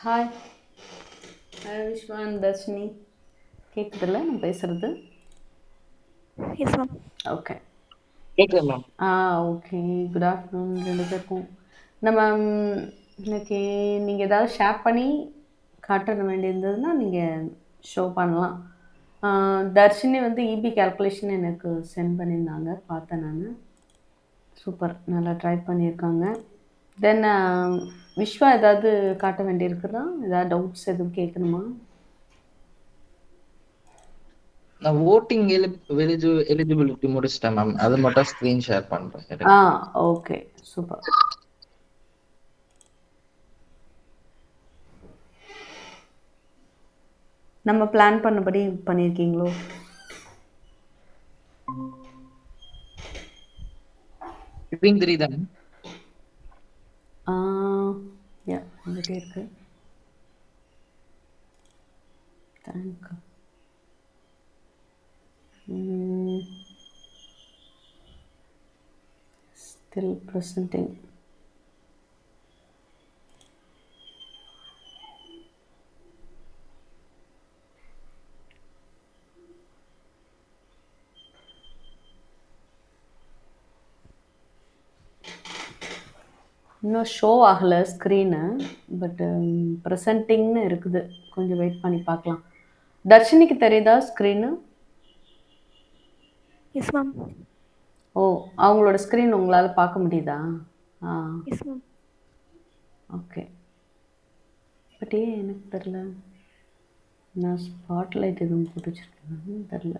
Hi விஸ்வான் Dharshini கேட்குதில்ல நான் பேசுகிறது? S ma'am. Okay. கேக்குது மேம். ஓகே. குட் ஆஃப்டர்நூன் ரெண்டு பேருக்கும். நம்ம இன்னைக்கு நீங்கள் ஏதாவது ஷேர் பண்ணி காட்ட வேண்டியிருந்ததுன்னா நீங்கள் ஷோ பண்ணலாம். தர்ஷினி வந்து இபி கால்குலேஷன் எனக்கு சென்ட் பண்ணியிருந்தாங்க, பார்த்தேன் நான். சூப்பர், நல்லா ட்ரை பண்ணியிருக்காங்க. தென் விஸ்வா ஏதாவது காட்ட வேண்டியிருக்குதா? ஏதாவது டவுட்ஸ் எதுவும் கேட்கணுமா? நான் வோட்டிங் எலிஜிபிலிட்டி முடிச்சிட்டேன் மேம். அது மட்டும் ஸ்கிரீன் ஷேர் பண்றேன். Okay, super. நம்ம பிளான் பண்ணபடி பண்ணியிருக்கீங்களோ? ஸ்கிரீன் 3 தானே? வந்துட்டே இருக்கு. Thank still presenting. இன்னும் ஷோ ஆகலை ஸ்க்ரீனு, பட்டு ப்ரெசன்டிங்னு இருக்குது. கொஞ்சம் வெயிட் பண்ணி பார்க்கலாம். தர்ஷினிக்கு தெரியுதா ஸ்க்ரீனு? Yes ma'am. ஓ, அவங்களோட ஸ்க்ரீன் உங்களால் பார்க்க முடியுதா? S ma'am. ஓகே. பட் ஏன் எனக்கு தெரில, நான் ஸ்பாட்லைட் எதுவும் போட்டு வச்சுருக்கேன்னு தெரில.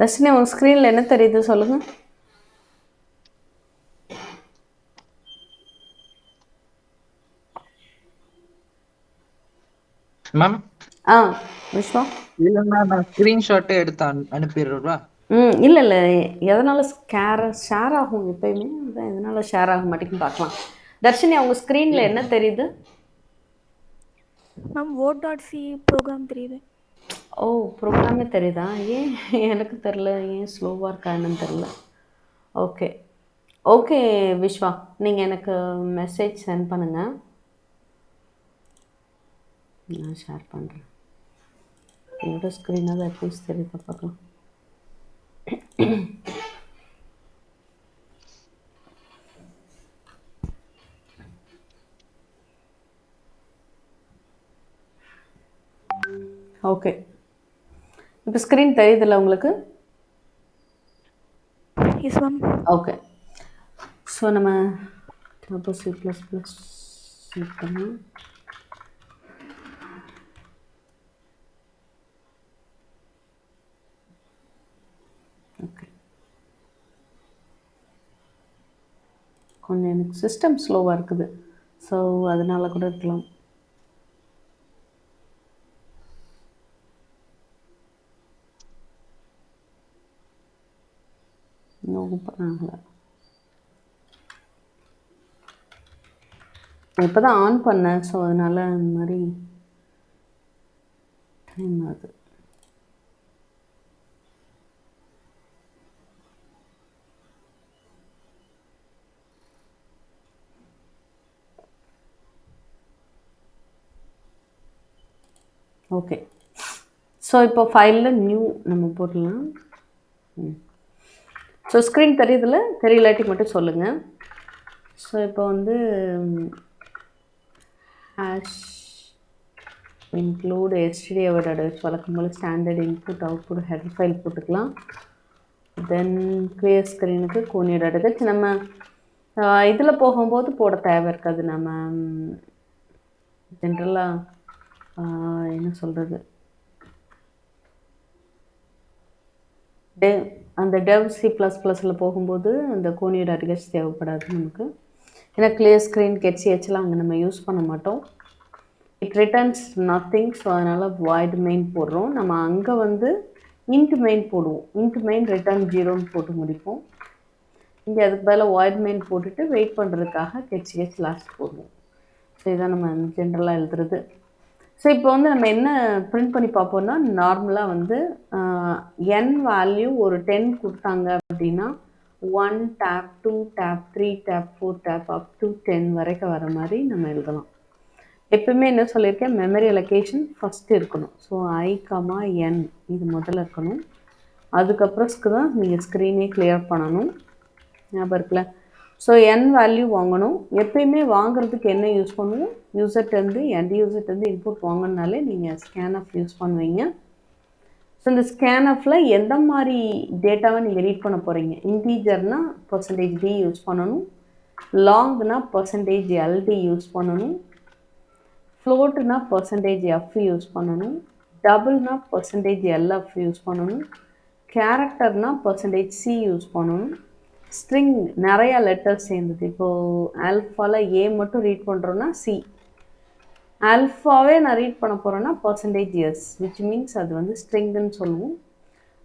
தர்ஷினி, உங்கள் ஸ்க்ரீனில் என்ன தெரியுது சொல்லுங்கள். மேம் விஸ்வா, இல்லைன்னா நான் ஸ்கிரீன்ஷாட்டே எடுத்து அனுப்பிடுறா. இல்லை இல்லை, எதனால் ஷேர் ஆகும் எப்பயுமே, அதான் எதனால் ஷேர் ஆக மாட்டேங்குன்னு பார்க்கலாம். தர்ஷினி, அவங்க ஸ்க்ரீனில் என்ன தெரியுது? மேம் vote.c ப்ரோக்ராம் தெரியுது. ஓ, ப்ரோக்ராமே தெரியுதா? ஏன் எனக்கு தெரில, ஏன் ஸ்லோவாக இருக்கா என்னன்னு தெரில. ஓகே ஓகே விஸ்வா, நீங்கள் எனக்கு மெசேஜ் சென்ட் பண்ணுங்கள், நான் ஷேர் பண்ணுறேன். என்னோட ஸ்க்ரீனாக அட்லீஸ்ட் தெரியுதா பார்க்கலாம். ஓகே, இப்போ ஸ்க்ரீன் தெரியுதுல்ல உங்களுக்கு? S ma'am. ஓகே. ஸோ நம்ம C++ பண்ணலாம். ஓகே, கொஞ்சம் எனக்கு சிஸ்டம் ஸ்லோவாக இருக்குது, ஸோ அதனால கூட இருக்கலாம். இன்னும் ஓப்பன் ஆகலை. இப்போ தான் ஆன் பண்ணேன், ஸோ அதனால் அந்த மாதிரி டைம் ஆகுது. ஓகே, ஸோ இப்போ ஃபைலில் நியூ நம்ம போடலாம். ஸோ ஸ்க்ரீன் தெரியுதுல்ல? தெரியலாட்டி மட்டும் சொல்லுங்கள். ஸோ இப்போ வந்து ஹேஷ் இன்க்ளூட் எஸ்டிடி வழக்கம் போல் standard input output header file போட்டுக்கலாம். தென் கிளியர் ஸ்க்ரீனுக்கு கோனியோட எடுத்து நம்ம இதில் போகும்போது போட தேவை இருக்காது. நம்ம ஜென்ரலாக என்ன சொல்கிறது, அந்த டெவ் C++ல் போகும்போது அந்த கோனியோட அட்கஸ் தேவைப்படாது நமக்கு. ஏன்னா கிளியர் ஸ்க்ரீன் கெட்சிஹெச்லாம் அங்கே நம்ம யூஸ் பண்ண மாட்டோம். It returns nothing. ஸோ அதனால் வாய்ட் மெயின் போடுறோம். நம்ம அங்கே வந்து இன்ட் மெயின் போடுவோம். இன்ட் மெயின் ரிட்டர்ன் 0ன்னு போட்டு முடிப்போம். இங்கே அதுக்கு பதிலாக வாய்ட் மெயின் போட்டுட்டு வெயிட் பண்ணுறதுக்காக கெச் லாஸ்ட் போடுவோம். ஸோ இதான் நம்ம ஜென்ரலாக எழுதுறது. ஸோ இப்போ வந்து நம்ம என்ன பிரிண்ட் பண்ணி பார்ப்போம்னா, நார்மலாக வந்து என் வேல்யூ ஒரு 10 கொடுத்தாங்க அப்படின்னா 1 tab 2 tab 3 tab 4 tab up to 10 வரைக்கும் வர மாதிரி நம்ம எழுதலாம். எப்பவுமே என்ன சொல்லியிருக்கேன், மெமரி அலோகேஷன் ஃபஸ்ட்டு இருக்கணும். ஸோ I, N இது முதல்ல இருக்கணும். அதுக்கப்புறம்க்கு தான் நீங்கள் ஸ்க்ரீனே கிளியர் பண்ணணும். ஞாபகம் இருக்குல்ல? ஸோ என் வேல்யூ வாங்கணும். எப்பயுமே வாங்குறதுக்கு என்ன யூஸ் பண்ணுவோம், யூசர்ட்டேருந்து எண்ட் யூசர்ட்டேருந்து இன்புட் வாங்கினாலே நீங்கள் ஸ்கேன்ஆஃப் யூஸ் பண்ணுவீங்க. ஸோ இந்த ஸ்கேன்ஆஃபில் எந்த மாதிரி டேட்டாவை நீங்கள் ரீட் பண்ண போகிறீங்க, இன்டீஜர்னா %d யூஸ் பண்ணணும், லாங்னா %LD யூஸ் பண்ணணும், ஃப்ளோட்னா %f யூஸ் பண்ணணும், டபுள்னா %LF யூஸ் பண்ணணும், கேரக்டர்னா %C யூஸ் பண்ணணும், ஸ்ட்ரிங் நிறையா லெட்டர்ஸ் சேர்ந்தது. இப்போது ஆல்ஃபாவில் ஏ மட்டும் ரீட் பண்ணுறோன்னா சி, ஆல்ஃபாவே நான் ரீட் பண்ண போகிறேன்னா %S விச் மீன்ஸ் அது வந்து ஸ்ட்ரிங்குன்னு சொல்லுவோம்.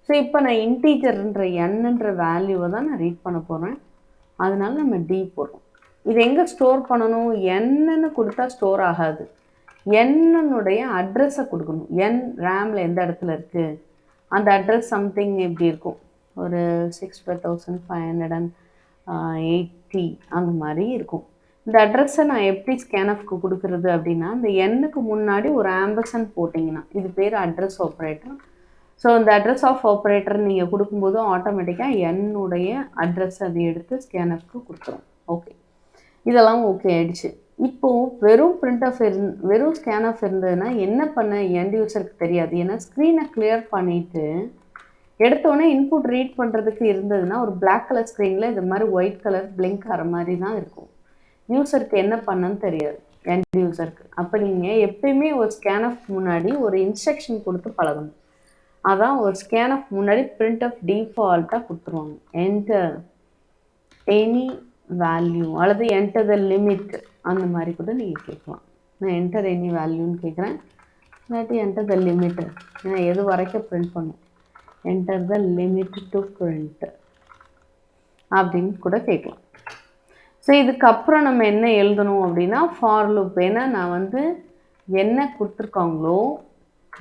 ஸோ இப்போ நான் இன்டீஜர்ன்ற என்னன்ற வேல்யூவை தான் நான் ரீட் பண்ண போகிறேன். அதனால நம்ம டி போடுறோம். இது எங்கே ஸ்டோர் பண்ணணும், என்னன்னு கொடுத்தா ஸ்டோர் ஆகாது, என்னுடைய அட்ரஸை கொடுக்கணும். என் ரேமில் எந்த இடத்துல இருக்குது, அந்த அட்ரஸ் சம்திங் எப்படி இருக்கும், ஒரு 65,580 அந்த மாதிரி இருக்கும். இந்த அட்ரஸை நான் எப்படி ஸ்கேன்ஆஃப்க்கு கொடுக்குறது அப்படின்னா, இந்த எண்ணுக்கு முன்னாடி ஒரு ஆம்பர்சன்ட் போட்டிங்கன்னா இது பேர் அட்ரஸ் ஆப்ரேட்டர். ஸோ இந்த அட்ரஸ் ஆஃப் ஆப்ரேட்டர் நீங்கள் கொடுக்கும்போது ஆட்டோமேட்டிக்காக என்னுடைய அட்ரஸ் அதை எடுத்து ஸ்கேன்ஆஃப்க்கு கொடுத்துரும். ஓகே, இதெல்லாம் ஓகே ஆயிடுச்சு. இப்போது வெறும் பிரிண்ட்ஆஃப் வெறும் ஸ்கேன்ஆஃப் இருந்ததுன்னா என்ன பண்ண எண்ட் யூசருக்கு தெரியாது. ஏன்னா ஸ்க்ரீனை கிளியர் பண்ணிவிட்டு எடுத்தோடனே இன்புட் ரீட் பண்ணுறதுக்கு இருந்ததுன்னா ஒரு பிளாக் கலர் ஸ்க்ரீனில் இது மாதிரி ஒயிட் கலர் பிளிங்க் ஆகிற மாதிரி தான் இருக்கும். யூசருக்கு என்ன பண்ணன்னு தெரியாது எண்ட் யூசருக்கு. அப்போ நீங்கள் எப்பயுமே ஒரு ஸ்கேன்ஆஃப் முன்னாடி ஒரு இன்ஸ்ட்ரக்ஷன் கொடுத்து பழகணும். அதான் ஒரு ஸ்கேன்ஆஃப் முன்னாடி பிரிண்ட்ஆஃப் டிஃபால்ட்டாக கொடுத்துருவாங்க, என்டர் எனி வேல்யூ அல்லது என்டர் த லிமிட் அந்த மாதிரி கூட நீங்கள் கேட்கலாம். நான் என்டர் எனி வேல்யூன்னு கேட்குறேன், இல்லாட்டி என்டர் த லிமிட், ஏன்னா எது வரைக்கும் பிரிண்ட் பண்ணும், enter the limit to print அப்படின்னு கூட கேட்கலாம். ஸோ இதுக்கப்புறம் நம்ம என்ன எழுதணும் அப்படின்னா ஃபார் லூப். ஏன்னா நான் வந்து என்ன கொடுத்துருக்காங்களோ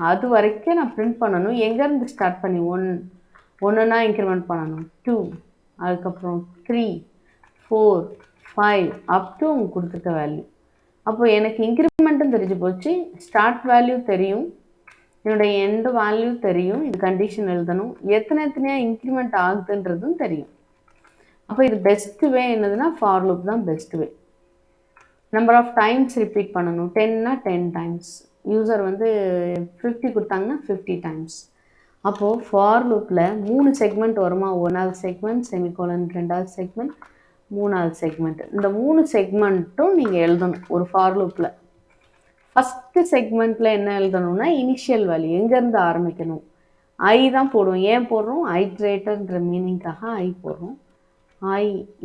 அது வரைக்கும் நான் பிரிண்ட் பண்ணணும். எங்கேருந்து ஸ்டார்ட் பண்ணி ஒன்றுனா இன்க்ரிமெண்ட் பண்ணணும், 2, அதுக்கப்புறம் 3, 4, 5 அப் டு அவங்க கொடுத்துருக்க வேல்யூ. அப்போது எனக்கு இன்க்ரிமெண்ட்டும் தெரிஞ்சு போச்சு, ஸ்டார்ட் வேல்யூ தெரியும், என்னுடைய எண்ட் வேல்யூ தெரியும், இது கண்டிஷன் எழுதணும், எத்தனையாக இன்க்ரிமெண்ட் ஆகுதுன்றதும் தெரியும். அப்போ இது பெஸ்ட் வே என்னதுன்னா ஃபார் லூப் தான் best way. Number of times repeat பண்ணணும். 10னா 10 டைம்ஸ், யூசர் வந்து 50 கொடுத்தாங்கன்னா 50 டைம்ஸ். அப்போது ஃபார் லூப்பில் 3 செக்மெண்ட் வருமா, 1வது செக்மெண்ட், செமிகோலன் 2வது செக்மெண்ட், 3வது செக்மெண்ட். இந்த 3 செக்மெண்ட்டும் நீங்கள் எழுதணும் ஒரு ஃபார் லூப்பில். ஃபஸ்ட்டு செக்மெண்ட்டில் என்ன எழுதணும்னா இனிஷியல் வேல்யூ எங்கேருந்து ஆரம்பிக்கணும், ஐ தான் போடுவோம். ஏன் போடுறோம், ஐட்ரேட்டர்ன்ற மீனிங்காக ஐ போடுறோம். ஐ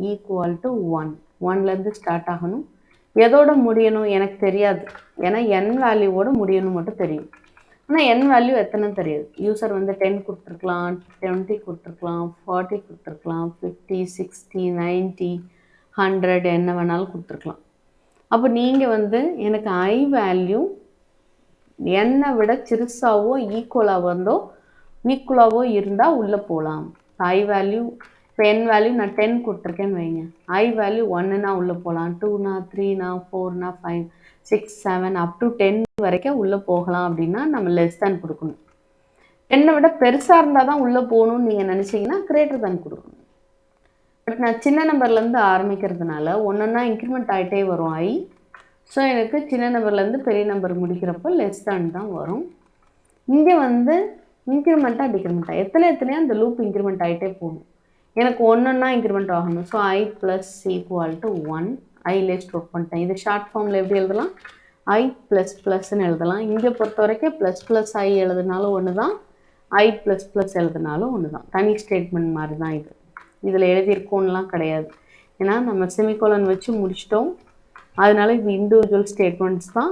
ஈக்குவல் டு 1, 1லேருந்து ஸ்டார்ட் ஆகணும். எதோட முடியணும் எனக்கு தெரியாது, ஏன்னா என் வேல்யூவோட முடியணும் மட்டும் தெரியும். ஆனால் என் வேல்யூ எத்தனை தெரியாது. யூசர் வந்து 10 கொடுத்துருக்கலாம், 20 கொடுத்துருக்கலாம், 40 கொடுத்துருக்கலாம், 50, 60, 90, 100 என்ன வேணாலும் கொடுத்துருக்கலாம். அப்போ நீங்கள் வந்து எனக்கு ஐ வேல்யூ என்னை விட சிறுசாவோ ஈக்குவலாவோ இருந்தால் உள்ளே போகலாம். ஐ வேல்யூ இப்போ என் வேல்யூ நான் 10 கொடுத்துருக்கேன்னு வைங்க, ஐ வேல்யூ 1னா உள்ளே போகலாம், 2னா 3னா 4னா 5, 6, 7 அப் டு 10 வரைக்கும் உள்ளே போகலாம். அப்படின்னா நம்ம லெஸ் தேன் கொடுக்கணும். 10 விட பெருசாக இருந்தால் தான் உள்ளே போகணும்னு நீங்கள் நினச்சிங்கன்னா கிரேட்டர் தேன் கொடுக்கணும். பட் நான் சின்ன நம்பர்லேருந்து ஆரம்பிக்கிறதுனால ஒன்றுன்னா இன்க்ரிமெண்ட் ஆகிட்டே வரும் ஐ. ஸோ எனக்கு சின்ன நம்பர்லேருந்து பெரிய நம்பர் முடிக்கிறப்போ லெஸ் தேன் தான் வரும். இங்கே வந்து இன்க்ரிமெண்ட்டாக டிக்ரிமெண்ட்டாக எத்தனையோ அந்த லூப் இன்க்ரிமெண்ட் ஆகிட்டே போகணும். எனக்கு ஒன்றுன்னா இன்க்ரிமெண்ட் ஆகணும். So i plus equal to 1, ஐலே ஸ்டோர் பண்ணிட்டேன். இது ஷார்ட் ஃபார்மில் எப்படி எழுதலாம், ஐ ப்ளஸ் ப்ளஸ்ன்னு எழுதலாம். இங்கே பொறுத்த வரைக்கும் ப்ளஸ் ஐ எழுதுனாலும் ஒன்று தான், ஐ ப்ளஸ் எழுதுனாலும் ஒன்று தான். தனி ஸ்டேட்மெண்ட் மாதிரி தான் இது. இதில் எழுதியிருக்கோன்னெலாம் கிடையாது, ஏன்னா நம்ம செமிகோலன் வச்சு முடிச்சிட்டோம். அதனால இது இண்டிவிஜுவல் ஸ்டேட்மெண்ட்ஸ் தான்.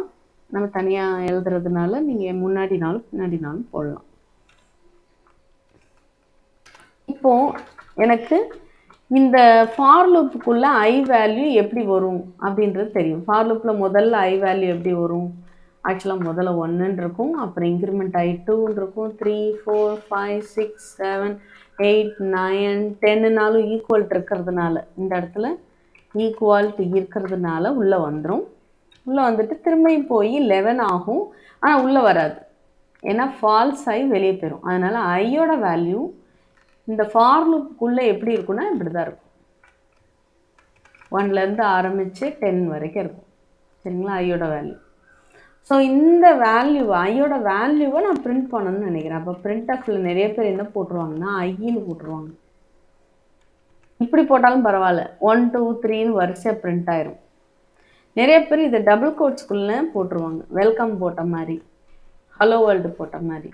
நம்ம தனியாக எழுதுறதுனால நீங்கள் முன்னாடினாலும் பின்னாடினாலும் போடலாம். இப்போது எனக்கு இந்த ஃபார் லூப்புக்குள்ளே ஐ வேல்யூ எப்படி வரும் அப்படின்றது தெரியும். ஃபார் லூப்பில் முதல்ல ஐ வேல்யூ எப்படி வரும்? ஆக்சுவலாக முதல்ல 1ன்னு இருக்கும், அப்புறம் இன்க்ரிமெண்ட் ஐ 2ன்னு இருக்கும், 3 4 5 6 7 8 9 10னாலும் ஈக்குவல்ட் இருக்கிறதுனால இந்த இடத்துல ஈக்குவாலிட்டி இருக்கிறதுனால உள்ளே வந்துடும். உள்ளே வந்துட்டு திரும்பியும் போய் 11 ஆகும், ஆனால் உள்ளே வராது, ஏன்னா ஃபால்ஸ் ஐ வெளியே போயிடும். அதனால் ஐயோட வேல்யூ இந்த ஃபார் லூப்புக்குள்ளே எப்படி இருக்குன்னா இப்படி தான் இருக்கும். 1லேருந்து ஆரம்பித்து 10 வரைக்கும் இருக்கும். சரிங்களா? ஐயோட வேல்யூ. ஸோ இந்த வேல்யூ ஐயோட வேல்யூவை நான் பிரிண்ட் பண்ணணும்னு நினைக்கிறேன். அப்போ பிரிண்ட் ஆஃபில் நிறைய பேர் என்ன போட்டுருவாங்கன்னா ஐன்னு போட்டுருவாங்க. இப்படி போட்டாலும் பரவாயில்ல, 1 2 3ன்னு வரிசையாக பிரிண்ட் ஆயிரும். நிறைய பேர் இதை டபுள் கோட்ஸ்குள்ளே போட்டுருவாங்க, வெல்கம் போட்ட மாதிரி, ஹலோ வேர்ல்டு போட்ட மாதிரி.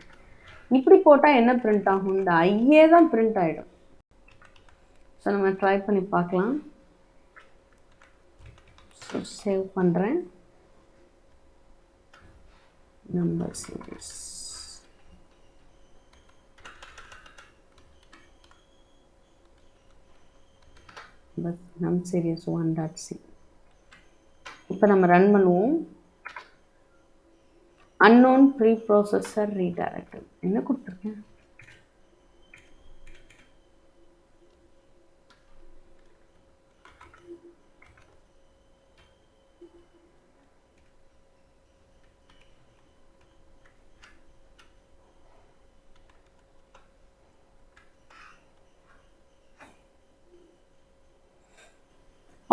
இப்படி போட்டால் என்ன பிரிண்ட் ஆகும்? இந்த ஐயே தான் பிரிண்ட் ஆகிடும். ஸோ நம்ம ட்ரை பண்ணி பார்க்கலாம். ஸோ சேவ் பண்ணுறேன். நம்பர் சீரிஸ் நம் சீரியஸ் 1.c. இப்போ நம்ம ரன் பண்ணுவோம். unknown preprocessor redirected என்ன கொடுத்துருக்கேன்?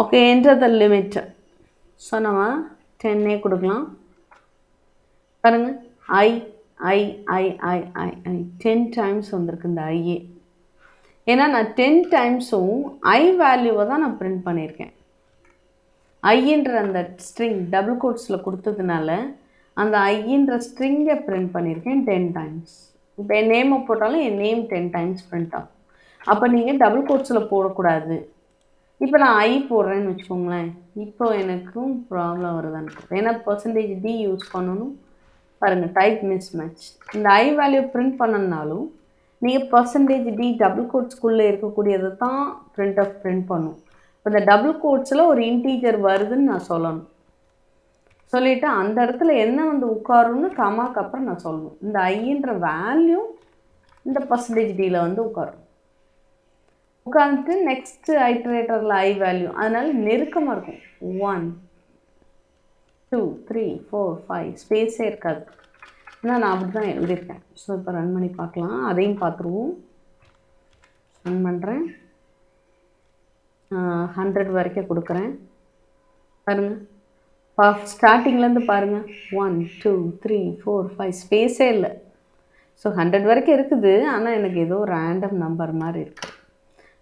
Okay, enter the limit. So நம்ம 10 கொடுக்கலாம். பாருங்கள், ஐ ஐ ஐ ஐ ஐ ஐ 10 டைம்ஸ் வந்திருக்கு இந்த ஐஏ. ஏன்னா நான் 10 டைம்ஸும் ஐ வேல்யூவை தான் நான் பிரிண்ட் பண்ணியிருக்கேன். ஐன்ற அந்த ஸ்ட்ரிங் டபுள் கோட்ஸில் கொடுத்ததுனால அந்த ஐன்ற ஸ்ட்ரிங்கை பிரிண்ட் பண்ணியிருக்கேன் 10 டைம்ஸ். இப்போ என் நேமை போட்டாலும் என் நேம் 10 டைம்ஸ் பிரிண்ட் ஆகும். அப்போ நீங்கள் டபுள் கோட்ஸில் போடக்கூடாது. இப்போ நான் ஐ போடுறேன்னு வச்சுக்கோங்களேன், இப்போ எனக்கும் ப்ராப்ளம் வருதான்னு, ஏன்னா % டி யூஸ் பண்ணணும். பாருங்கள், டைப் மிஸ் மேட்ச். இந்த ஐ வேல்யூ பிரிண்ட் பண்ணனாலும் நீங்கள் %d டபுள் கோட்ஸ்குள்ளே இருக்கக்கூடியதை தான் பிரிண்ட் பண்ணும். இப்போ இந்த டபுள் கோட்ஸில் ஒரு இன்டீஜர் வருதுன்னு நான் சொல்லணும். சொல்லிவிட்டு அந்த இடத்துல என்ன வந்து உட்காரும்னு கமாக்கு அப்புறம் நான் சொல்லணும். இந்த ஐன்ற வேல்யூ இந்த %dயில் வந்து உட்காந்துட்டு நெக்ஸ்ட்டு ஐட்ரேட்டரில் ஐ வேல்யூ, அதனால் நெருக்கமாக இருக்கும். 1 2 3 4 5 ஸ்பேஸே இருக்காது. ஆனால் நான் அப்படி தான் எழுதியிருக்கேன். ஸோ இப்போ ரன் பண்ணி பார்க்கலாம், அதையும் பார்த்துருவோம். ரன் பண்ணுறேன். 100 வரைக்கும் கொடுக்குறேன். பாருங்கள், ஸ்டார்டிங்லேருந்து பாருங்கள், 1 2 3 4 5 ஸ்பேஸே இல்லை. ஸோ 100 வரைக்கும் இருக்குது, ஆனால் எனக்கு ஏதோ ரேண்டம் நம்பர் மாதிரி இருக்குது.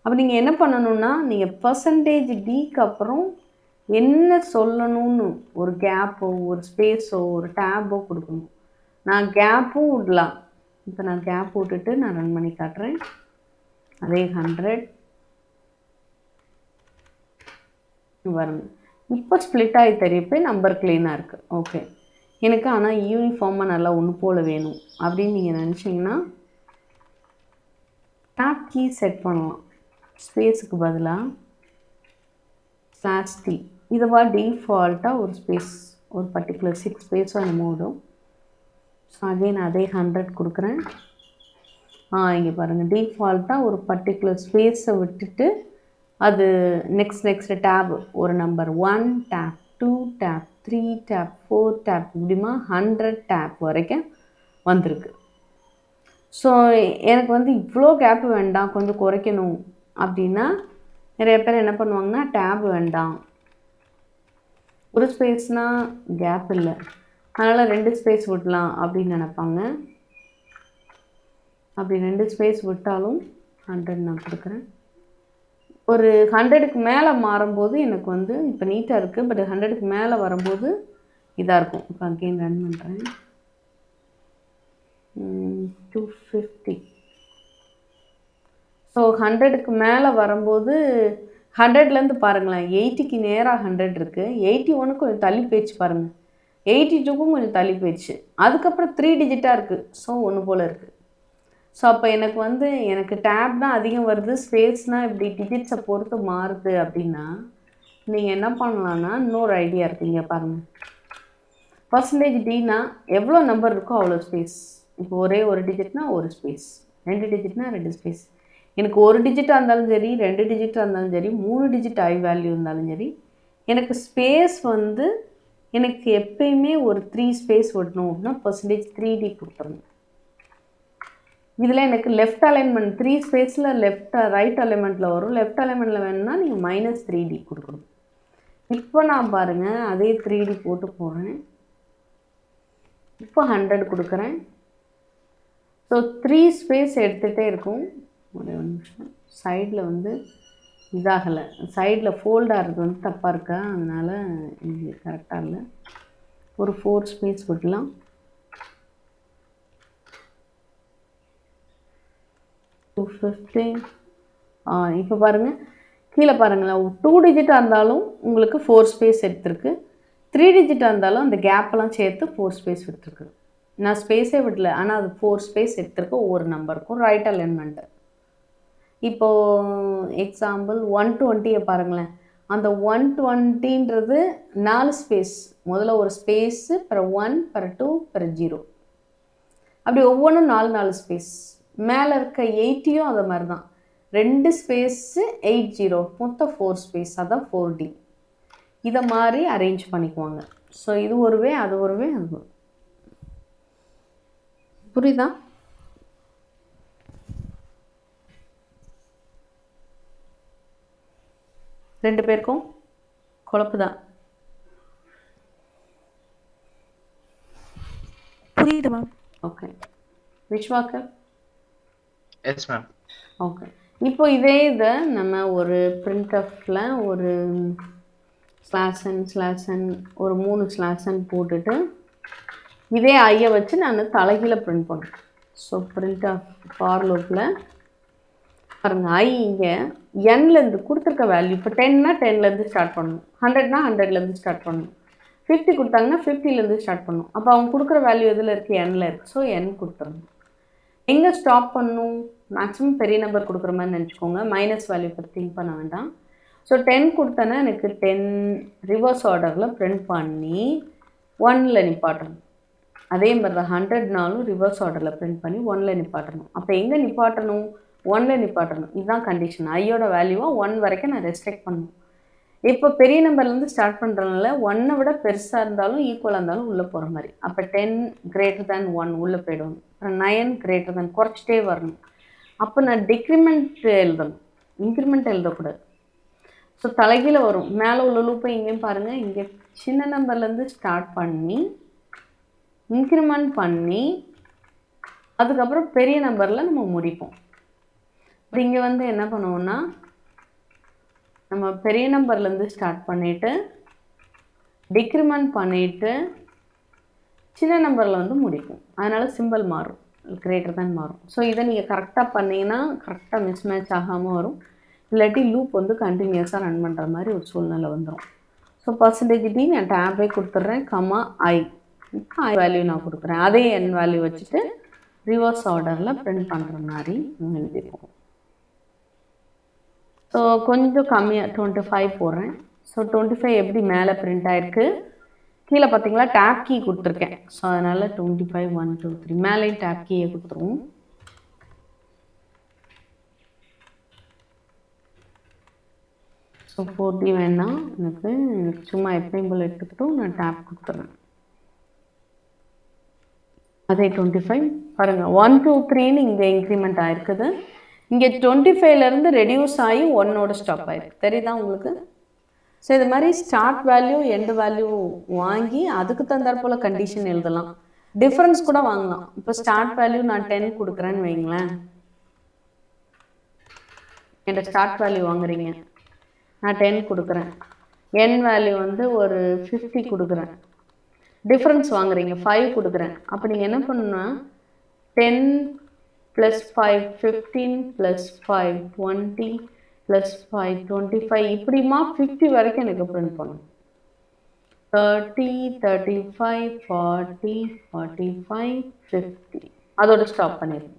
அப்போ நீங்கள் என்ன பண்ணணுன்னா, நீங்கள் %dக்கு அப்புறம் என்ன சொல்லணும்னு ஒரு கேப்போ ஒரு ஸ்பேஸோ ஒரு டேப்போ கொடுக்கணும். நான் கேப்பும் விடலாம். இப்போ நான் கேப் விட்டுட்டு நான் ரன் பண்ணி காட்டுறேன். அதே 100 வருங்க. இப்போ ஸ்ப்ளிட் ஆகி தெரியப்போ நம்பர் க்ளீனாக இருக்குது. ஓகே, எனக்கு ஆனால் யூனிஃபார்மாக நல்லா ஒன்று போல் வேணும் அப்படின்னு நீங்கள் நினச்சிங்கன்னா டேப் கீ செட் பண்ணலாம். ஸ்பேஸுக்கு பதிலாக /t இதுவா டிஃபால்ட்டாக ஒரு ஸ்பேஸ், ஒரு பர்டிகுலர் 6 ஸ்பேஸோ என்னமோ விடும். ஸோ அகெயின் அதே 100 கொடுக்குறேன். இங்கே பாருங்கள், டிஃபால்ட்டாக ஒரு பர்டிகுலர் ஸ்பேஸை விட்டுட்டு அது நெக்ஸ்ட் டேப் ஒரு number 1 tab 2 tab 3 tab 4 tab இப்படிமா 100 டேப் வரைக்கும் வந்திருக்கு. ஸோ எனக்கு வந்து இவ்வளோ கேப் வேண்டாம், கொஞ்சம் குறைக்கணும் அப்படின்னா நிறைய பேர் என்ன பண்ணுவாங்கன்னா, டேப் வேண்டாம், ஒரு ஸ்பேஸ்னால் கேப் இல்லை, அதனால் 2 ஸ்பேஸ் விடலாம் அப்படின்னு நினப்பாங்க. அப்படி 2 ஸ்பேஸ் விட்டாலும் 100 நான் கொடுக்குறேன். ஒரு 100க்கு மேலே மாறும்போது எனக்கு வந்து இப்போ நீட்டாக இருக்குது, பட் 100க்கு மேலே வரும்போது இதாக இருக்கும். இப்போ அகெயின் ரன் பண்ணுறேன். 250. ஸோ 100க்கு மேலே வரும்போது 100லேருந்து பாருங்களேன், 80க்கு நேராக 100 இருக்குது, 81க்கு கொஞ்சம் தள்ளி போயிடுச்சு பாருங்கள், 82க்கும் கொஞ்சம் தள்ளி போயிடுச்சு, அதுக்கப்புறம் 3 டிஜிட்டாக இருக்குது. ஸோ ஒன்று போல் இருக்குது. ஸோ அப்போ எனக்கு வந்து எனக்கு டேப்னா அதிகம் வருது, ஸ்பேஸ்னால் இப்படி டிஜிட்ஸை பொறுத்து மாறுது அப்படின்னா நீங்கள் என்ன பண்ணலான்னா இன்னொரு ஐடியா இருக்குங்க பாருங்கள். பர்சன்டேஜ் டினா எவ்வளோ நம்பர் இருக்கோ அவ்வளோ ஸ்பேஸ். இப்போ ஒரே ஒரு டிஜிட்னா ஒரு ஸ்பேஸ், 2 டிஜிட்னா 2 ஸ்பேஸ். எனக்கு ஒரு டிஜிட்டாக இருந்தாலும் சரி, 2 டிஜிட்டாக இருந்தாலும் சரி, 3 டிஜிட் ஐ வேல்யூ இருந்தாலும் சரி, எனக்கு ஸ்பேஸ் வந்து எனக்கு எப்பயுமே ஒரு 3 ஸ்பேஸ் விடணும் அப்படின்னா பர்சன்டேஜ் 3D கொடுத்துடணும். இதில் எனக்கு லெஃப்ட் அலைன்மெண்ட் 3 ஸ்பேஸில் ரைட் அலைன்மெண்ட்டில் வரும். லெஃப்ட் அலைன்மெண்ட்டில் வேணும்னா நீங்கள் -3D கொடுக்கணும். இப்போ நான் பாருங்கள் அதே 3D போட்டு போகிறேன். இப்போ 100 கொடுக்குறேன். ஸோ 3 ஸ்பேஸ் எடுத்துகிட்டே இருக்கும். ஒரே ஒரு நிமிஷம், சைடில் வந்து இதாகலை, சைடில் ஃபோல்டாக இருக்குது வந்து தப்பாக இருக்கா, அதனால் இது கரெக்டாக இல்லை. ஒரு 4 ஸ்பேஸ் விடலாம். 250. இப்போ பாருங்கள் கீழே பாருங்களேன், 2 டிஜிட்டாக இருந்தாலும் உங்களுக்கு 4 ஸ்பேஸ் எடுத்துருக்கு. 3 டிஜிட்டாக இருந்தாலும் அந்த கேப்பெல்லாம் சேர்த்து 4 ஸ்பேஸ் எடுத்துருக்கு. நான் ஸ்பேஸே விடல, ஆனால் அது 4 ஸ்பேஸ் எடுத்துருக்கு ஒவ்வொரு நம்பருக்கும் ரைட் அலைன்மெண்ட்டு. இப்போது எக்ஸாம்பிள் 120 பாருங்களேன், அந்த 120ன்றது 4 ஸ்பேஸ். முதல்ல ஒரு ஸ்பேஸு, பிற 1, பிற 2, பிற 0, அப்படி ஒவ்வொன்றும் 4 ஸ்பேஸ். மேலே இருக்க 80யும் அதை மாதிரி தான், 2 ஸ்பேஸு 80, மொத்தம் 4 ஸ்பேஸ், அதான் 4D. இதை மாதிரி அரேஞ்ச் பண்ணிக்குவாங்க. ஸோ இது ஒரு வே, அது ஒரு வே, அது புரியுதா? ரெண்டு பேருக்கும் குழப்புதா? புரியுது மேம். ஓகே. விஷ்வாக்கு? Yes ma'am. ஓகே. இப்போ இதே இதை நம்ம ஒரு பிரிண்ட்எஃப்ல ஒரு ஸ்லாஷன் ஒரு 3 ஸ்லாஷன் போட்டுட்டு இதே ஐயை வச்சு நான் தலைகீழ பிரிண்ட் பண்ணுறேன். ஸோ பிரிண்ட்எஃப் ஃபார் லூப்பில் பாருங்கள், ஐ இங்கே என்லேருந்து கொடுத்துருக்க வேல்யூ இப்போ 10னா 10லேருந்து ஸ்டார்ட் பண்ணணும், 100னா 100லேருந்து ஸ்டார்ட் பண்ணணும், 50 கொடுத்தாங்கன்னா 50லேருந்து ஸ்டார்ட் பண்ணணும். அப்போ அவங்க கொடுக்குற வேல்யூ எதில் இருக்குது? எண்ணில் இருக்குது. ஸோ என் கொடுத்துடணும். எங்கே ஸ்டாப் பண்ணணும்? மேக்ஸிமம் பெரிய நம்பர் கொடுக்குற மாதிரி நினச்சிக்கோங்க, மைனஸ் வேல்யூ பற்றி திங்க் பண்ண வேண்டாம். ஸோ 10 கொடுத்தேன்னா எனக்கு 10 ரிவர்ஸ் ஆர்டரில் பிரிண்ட் பண்ணி 1ல் நிப்பாட்டணும். அதே மாதிரி தான் 100னாலும் ரிவர்ஸ் ஆர்டரில் பிரிண்ட் பண்ணி 1ல் நிப்பாட்டணும். அப்போ எங்கே நிப்பாட்டணும்? 1ல் நிப்பாட்டணும். இதுதான் கண்டிஷன். ஐயோட வேல்யூவாக 1 வரைக்கும் நான் ரெஸ்ட்ரிக்ட் பண்ணணும். இப்போ பெரிய நம்பர்லேருந்து ஸ்டார்ட் பண்ணுறதுனால 1 விட பெருசாக இருந்தாலும் ஈக்குவலாக இருந்தாலும் உள்ளே போகிற மாதிரி. அப்போ 10 > 1 உள்ளே போய்டும். அப்புறம் 9 > குறைச்சிட்டே வரணும். அப்போ நான் டிக்ரிமெண்ட் எழுதணும், இன்க்ரிமெண்ட் எழுதக்கூடாது. ஸோ தலைகீழ வரும். மேலே உள்ள லூப்பை இங்கேயும் பாருங்கள், இங்கே சின்ன நம்பர்லேருந்து ஸ்டார்ட் பண்ணி இன்க்ரிமெண்ட் பண்ணி அதுக்கப்புறம் பெரிய நம்பரில் நம்ம முடிப்போம். இங்கே வந்து என்ன பண்ணுவோம்னா நம்ம பெரிய நம்பர்லேருந்து ஸ்டார்ட் பண்ணிவிட்டு டிக்ரிமெண்ட் பண்ணிவிட்டு சின்ன நம்பரில் வந்து முடிப்போம். அதனால் சிம்பிள் மாறும், > மாறும். ஸோ இதை நீங்கள் கரெக்டாக பண்ணிங்கன்னா கரெக்டாக மிஸ் மேட்ச் ஆகாமல் வரும். இல்லாட்டி லூப் வந்து கண்டினியூஸாக ரன் பண்ணுற மாதிரி ஒரு சூழ்நிலை வந்துடும். ஸோ %d நான் டேபே கொடுத்துட்றேன், ஐ வேல்யூ நான் கொடுக்குறேன். அதே என் வேல்யூ வச்சுட்டு ரிவர்ஸ் ஆர்டரில் பிரிண்ட் பண்ணுற மாதிரி எழுதிருக்கோம். ஸோ கொஞ்சம் கம்மியாக 25 போடுறேன். ஸோ 25 எப்படி மேலே பிரிண்ட் ஆகிருக்கு, கீழே பார்த்தீங்களா டேப் கீ கொடுத்துருக்கேன். ஸோ அதனால் 25 1 2 3 மேலேயும் டேப் கீயை கொடுத்துருவோம். ஸோ 4D வேணாம் எனக்கு சும்மா எப்பயும் போல் எடுத்துக்கிட்டும் நான் டேப் கொடுத்துட்றேன். அதே 25 பாருங்கள் 1 2 3ன்னு இங்கே இன்க்ரிமெண்ட் ஆகிருக்குது. இங்கே 25லேருந்து ரெடியூஸ் ஆகி 1ஓட ஸ்டாப் ஆகிருக்கு. தெரியுதா உங்களுக்கு? ஸோ இது மாதிரி ஸ்டார்ட் வேல்யூ எண்டு வேல்யூ வாங்கி அதுக்கு தந்தாற் போல் கண்டிஷன் எழுதலாம். டிஃப்ரென்ஸ் கூட வாங்கலாம். இப்போ ஸ்டார்ட் வேல்யூ நான் 10 கொடுக்குறேன்னு வைங்களேன், என்கிட்ட ஸ்டார்ட் வேல்யூ வாங்குறீங்க, நான் 10 கொடுக்குறேன், என் வேல்யூ வந்து ஒரு 50 கொடுக்குறேன், டிஃப்ரென்ஸ் வாங்குறீங்க 5 கொடுக்குறேன். அப்போ நீங்கள் என்ன பண்ணணும்னா 10 + 5 15 + 5 20 + 5 25 இப்படிமா 50 வரைக்கும் எனக்கு பிரிண்ட் பண்ணணும். 30 35 40 45 50 அதோட ஸ்டாப் பண்ணிடுங்க.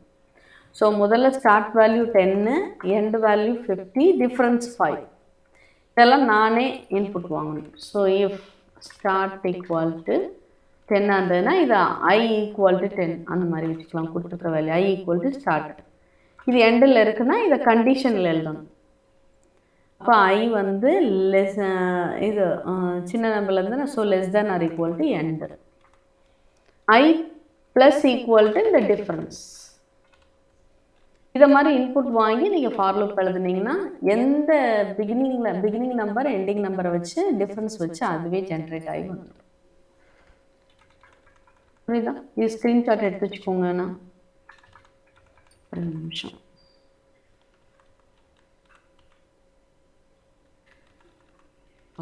ஸோ முதல்ல start value 10, end value 50, difference 5. இதெல்லாம் நானே இன்புட் வாங்கணும். So if start equal to 10 இருந்ததுன்னா இது ஐ ஈக்குவல் டு 10 அந்த மாதிரி வச்சுக்கலாம். கொடுத்துருக்க value I equal to start. இது எண்டில் இருக்குன்னா இதை கண்டிஷனில் எழுதணும். அப்போ ஐ வந்து லெஸ் இது சின்ன நம்பர்லேருந்து so less than or equal to end. I plus equal to இந்த டிஃப்ரென்ஸ். இதை மாதிரி இன்புட் வாங்கி நீங்கள் ஃபார் லூப் எழுதுனீங்கன்னா எந்த பிகினிங் நம்பர் எண்டிங் நம்பரை வச்சு டிஃப்ரென்ஸ் வச்சு அதுவே ஜென்ரேட் ஆகி வந்துடும். புரியுதா? இது ஸ்க்ரீன்ஷாட் எடுத்து வச்சுக்கோங்கண்ணா. ஒரு நிமிஷம்.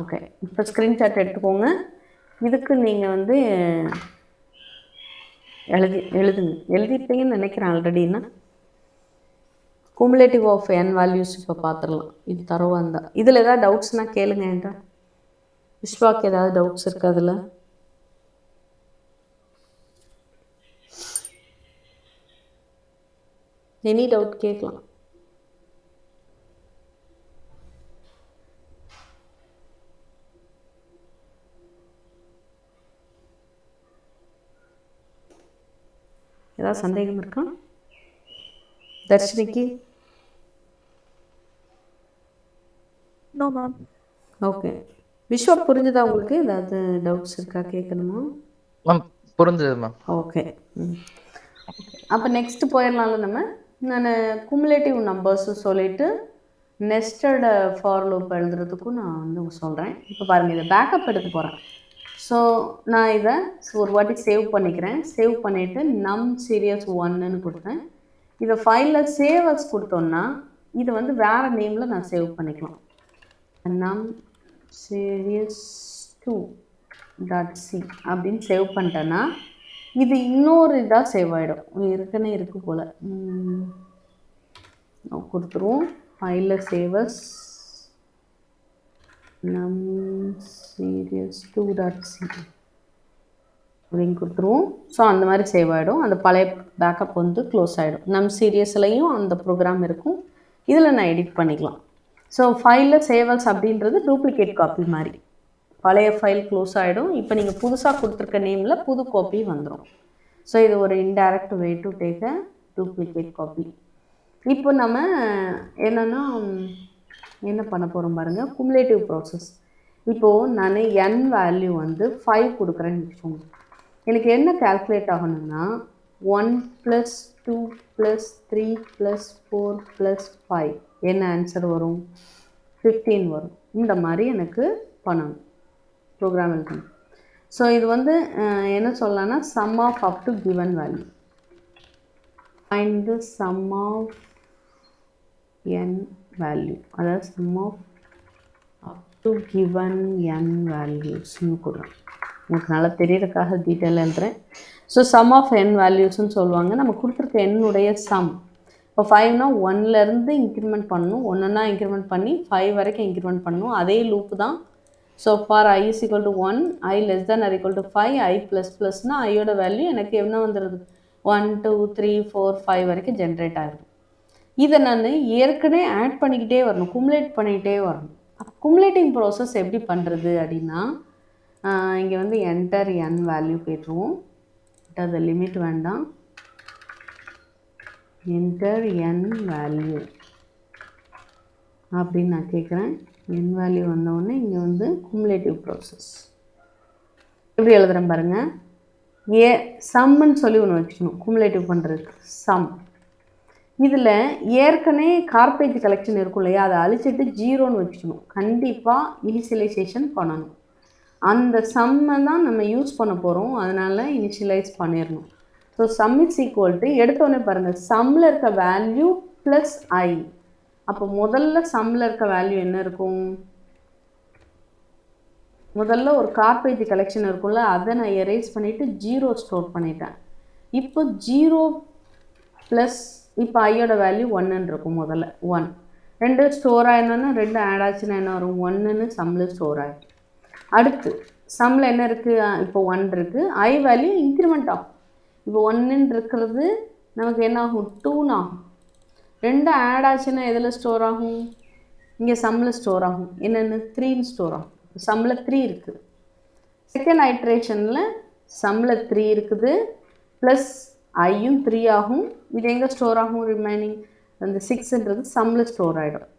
ஓகே, இப்போ ஸ்க்ரீன்ஷாட் எடுத்துக்கோங்க. இதுக்கு நீங்கள் வந்து எழுதிப்பீங்கன்னு நினைக்கிறேன் ஆல்ரெடின்னா. குமுலேட்டிவ் ஆஃப் n வேல்யூஸ் இப்போ பார்த்துடலாம். இது தரவா இருந்தால் இதில் ஏதாவது டவுட்ஸ்னால் கேளுங்க. என்றா விஸ்வாக்கு ஏதாவது டவுட்ஸ் இருக்கு அதில்? எனி டவுட் கேட்கலாம். ஏதாவது சந்தேகம் இருக்கா தர்ஷினிக்கு? No ma'am. ஓகே, விஸ்வா புரிஞ்சுதா உங்களுக்கு? ஏதாவது டவுட்ஸ் இருக்கா, கேட்கணுமா? மேம் புரிஞ்சது மேம். ஓகே, அப்போ நெக்ஸ்ட் போயிடலாம்ல நம்ம. நான் குமுலேட்டிவ் நம்பர்ஸு சொல்லிவிட்டு நெஸ்டட் ஃபார் லூப் எழுதுறதுக்கும் நான் வந்து சொல்கிறேன். இப்போ பாருங்கள், இதை பேக்கப் எடுத்து போகிறேன். ஸோ நான் இதை ஒரு வாட்டி சேவ் பண்ணிக்கிறேன். சேவ் பண்ணிவிட்டு நம் சீரியஸ் 1ன்னு கொடுத்தேன். இதை ஃபைலில் சேவ் அஸ் கொடுத்தோன்னா இது வந்து வேறு நேமில் நான் சேவ் பண்ணிக்கலாம். நம் சீரியஸ் 2.c அப்படின்னு சேவ் பண்ணிட்டேன்னா இது இன்னொரு இதாக சேவ் ஆகிடும். இருக்குன்னு இருக்கு போல் கொடுத்துருவோம். ஃபைலில் சேவஸ் நம் சீரியஸ் 2.c அப்படின்னு கொடுத்துருவோம். ஸோ அந்த மாதிரி சேவ் ஆகிடும். அந்த பழைய பேக்கப் வந்து க்ளோஸ் ஆகிடும். நம் சீரியஸ்லையும் அந்த ப்ரோக்ராம் இருக்கும். இதில் நான் எடிட் பண்ணிக்கலாம். ஸோ ஃபைலில் சேவல்ஸ் அப்படின்றது டூப்ளிகேட் காப்பி மாதிரி. பழைய ஃபைல் க்ளோஸ் ஆகிடும். இப்போ நீங்கள் புதுசாக கொடுத்துருக்க நேமில் புது காப்பி வந்துடும். ஸோ இது ஒரு indirect way to take a duplicate copy. இப்போ நம்ம என்னென்னா என்ன பண்ண போகிறோம் பாருங்கள், குமுலேட்டிவ் ப்ராசஸ். இப்போது நான் n வேல்யூ வந்து 5 கொடுக்குறேன்னு வச்சுக்கோங்க. எனக்கு என்ன கால்குலேட் ஆகணும்னா 1 + 2 + 3 + 4 + 5 என்ன ஆன்சர் வரும்? 15 வரும். இந்த மாதிரி எனக்கு பண்ணணும், ப்ரோக்ராம் எழுதணும். ஸோ இது வந்து என்ன சொல்லலாம்னா sum of up to given value. Find the sum of n value, அதாவது sum of up to given n வேல்யூஸ்ன்னு கொடுறேன். உங்களுக்கு நல்லா தெரியறதுக்காக டீட்டெயிலாக எழுதுறேன். ஸோ சம் ஆஃப் n வேல்யூஸ்ன்னு சொல்லுவாங்க. நம்ம கொடுத்துருக்க என்னுடைய சம். இப்போ 5னா 1லேருந்து இன்க்ரிமெண்ட் பண்ணணும். 1ன்னா இன்க்ரிமெண்ட் பண்ணி 5 வரைக்கும் இன்க்ரிமெண்ட் பண்ணணும். அதே லூப்பு தான். So for i = 1, i <= 5, i ++னா ஐயோட வேல்யூ எனக்கு என்ன வந்துடுது? 1 2 3 4 5 வரைக்கும் ஜென்ரேட் ஆகிடும். இதை நான் ஏற்கனவே ஆட் பண்ணிக்கிட்டே வரணும், குமுலேட் பண்ணிக்கிட்டே வரணும். குமுலேட்டிங் ப்ராசஸ் எப்படி பண்ணுறது அப்படின்னா, இங்கே வந்து என்டர் n வேல்யூ போய்ட்டுருவோம். அது லிமிட் வேண்டாம். என்டர் n வேல்யூ அப்படின்னு நான் கேட்குறேன். n வேல்யூ வந்தோடனே இங்கே வந்து குமுலேட்டிவ் ப்ராசஸ் எப்படி எழுதுகிறேன் பாருங்கள். சம்முன்னு சொல்லி ஒன்று வச்சுக்கணும் குமுலேட்டிவ் பண்ணுறதுக்கு. சம் இதில் ஏற்கனவே கார்பேஜ் கலெக்ஷன் இருக்கும் இல்லையா, அதை அழிச்சிட்டு 0ன்னு வச்சுக்கணும். கண்டிப்பாக இனிஷியலைசேஷன் பண்ணணும். அந்த சம்மை தான் நம்ம யூஸ் பண்ண போகிறோம், அதனால் இனிஷியலைஸ் பண்ணிடணும். ஸோ சம் = எடுத்தோடனே பாருங்கள், சம்மில் இருக்க வேல்யூ ப்ளஸ் ஐ. அப்போ முதல்ல சம்மில் இருக்க வேல்யூ என்ன இருக்கும்? முதல்ல ஒரு கார்பேஜ் கலெக்ஷன் இருக்கும்ல, அதை நான் எரேஸ் பண்ணிவிட்டு 0 ஸ்டோர் பண்ணிட்டேன். இப்போ 0 ப்ளஸ் இப்போ ஐயோட வேல்யூ 1ன்னு இருக்கும். முதல்ல 1 2 ஸ்டோர் ஆகிடணுன்னா 2 ஆட் ஆச்சுன்னா என்ன வரும்? 1ன்னு சம்மில் ஸ்டோர் ஆகிடும். அடுத்து சம்மில் என்ன இருக்குது? இப்போ 1 இருக்குது. ஐ வேல்யூ இன்க்ரிமெண்ட் ஆகும். இப்போ 1ன்னு இருக்கிறது நமக்கு என்ன ஆகும் 2 ஆகும். 2 ஆட் ஆச்சுன்னா எதில் ஸ்டோர் ஆகும்? இங்கே சம்மில் ஸ்டோர் ஆகும். என்னென்னு 3ன்னு ஸ்டோர் ஆகும். சம்மில் 3 இருக்குது. செகண்ட் ஐட்ரேஷனில் சம்மில் 3 இருக்குது ப்ளஸ் ஐயும் 3 ஆகும். இது எங்கே ஸ்டோர் ஆகும்? ரிமைனிங் அந்த 6ன்றது சம்மில் ஸ்டோர் ஆகிடும்.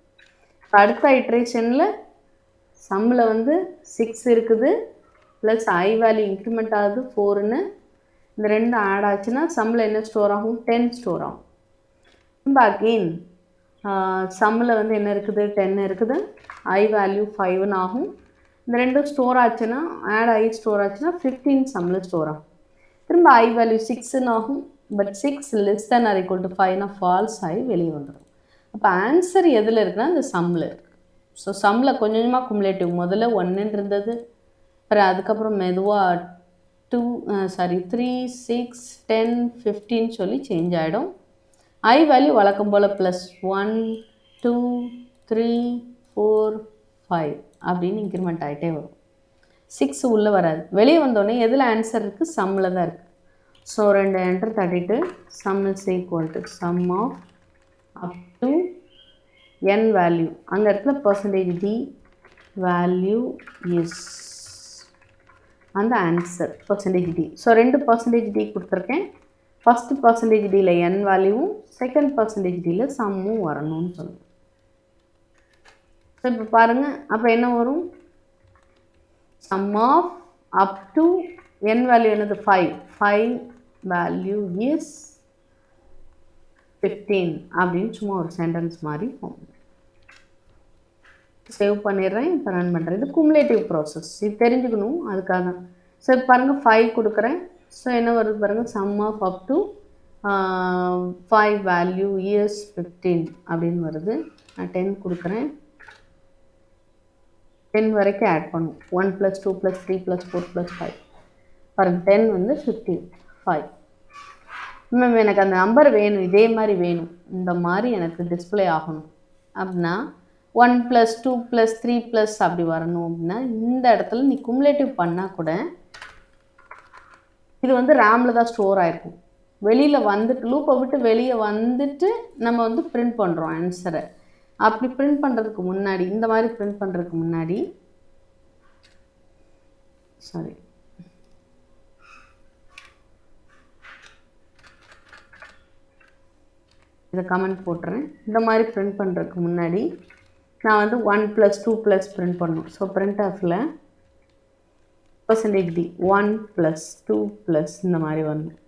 அடுத்த ஐட்ரேஷனில் சம்மில் வந்து 6 இருக்குது ப்ளஸ் ஐ வேல்யூ இன்க்ரிமெண்ட் ஆகுது 4ன்னு. இந்த 2 ஆட் ஆச்சுன்னா சம்மில் என்ன ஸ்டோர் ஆகும்? 10 ஸ்டோர் ஆகும். இப்போ அகெயின் சம்மில் வந்து என்ன இருக்குது? 10 இருக்குது. ஐ வேல்யூ 5ன்னு ஆகும். இந்த 2 ஸ்டோர் ஆச்சுன்னா ஆட் ஐ ஸ்டோர் ஆச்சுன்னா 15 சம்மில் ஸ்டோர் ஆகும். திரும்ப ஐ வேல்யூ 6ன்னு ஆகும். But 6 less than or equal to 5னா ஃபால்ஸ் ஆகி வெளியே வந்துடும். அப்போ ஆன்சர் எதில் இருக்குன்னா இந்த சம்மில் இருக்குது. ஸோ சம்மில் கொஞ்சம் கொஞ்சமாக குமுலேட்டிவ். முதல்ல 1ன்னு இருந்தது, அப்புறம் அதுக்கப்புறம் மெதுவாக 3 6 10 15 சொல்லி சேஞ்ச் ஆகிடும். ஐ வேல்யூ வழக்கம் போல் ப்ளஸ் 1 2 3 4 5 அப்படின்னு இன்க்ரிமெண்ட் ஆகிட்டே வரும். 6 உள்ளே வராது. வெளியே வந்தோடனே எதில் ஆன்சர் இருக்குது? சம்மில் தான் இருக்குது. ஸோ 2 என்டர் தட்டிட்டு sum is equal to sum of up to n value, அந்த இடத்துல பர்சன்டேஜ் டி வேல்யூ இஸ் அந்த answer percentage d. So 2 percentage d கொடுத்துருக்கேன். ஃபஸ்ட்டு பர்சன்டேஜ் டியில் n வேல்யூவும் செகண்ட் பர்சன்டேஜ் டியில் சம்மும் வரணும்னு சொல்லுங்கள். ஸோ இப்போ பாருங்கள், அப்போ என்ன வரும்? sum of up to n value என்னது? 5 value is 15 அப்படின்னு சும்மா ஒரு சென்டென்ஸ் மாதிரி சேவ் பண்ணிடுறேன். இப்போ ரன் பண்ணுறேன். இது குமுலேட்டிவ் ப்ராசஸ், இது தெரிஞ்சுக்கணும், அதுக்காக தான். ஸோ இப்போ பாருங்கள் 5 கொடுக்குறேன். ஸோ என்ன வருது பாருங்கள்? sum of up to 5 value is 15 அப்படின்னு வருது. நான் 10 கொடுக்குறேன். 10 வரைக்கும் ஆட் பண்ணும். 1 + 2 + 3 + 4 + 5 பாருங்கள். 10 வந்து 15 5. இன்னும் எனக்கு அந்த நம்பர் வேணும், இதே மாதிரி வேணும், இந்த மாதிரி எனக்கு டிஸ்பிளே ஆகணும் அப்படின்னா 1 + 2 + 3 + அப்படி வரணும் அப்படின்னா இந்த இடத்துல நீ குமுலேட்டிவ் பண்ணால் கூட இது வந்து ரேமில் தான் ஸ்டோர் ஆகிருக்கும். வெளியில் வந்துட்டு லூப்பை விட்டு வெளியே வந்துட்டு நம்ம வந்து பிரிண்ட் பண்ணுறோம் ஆன்சரை. அப்படி பிரிண்ட் பண்ணுறதுக்கு முன்னாடி, இந்த மாதிரி பிரிண்ட் பண்ணுறதுக்கு முன்னாடி இதை கமெண்ட் போட்டுறேன். இந்த மாதிரி பிரிண்ட் பண்ணுறதுக்கு முன்னாடி நான் வந்து 1 + 2 + பிரிண்ட் பண்ணணும். ஸோ பிரிண்ட் ஆஃபில் பர்சன்டேஜ் டி 1 + 2 + இந்த மாதிரி வரணும்.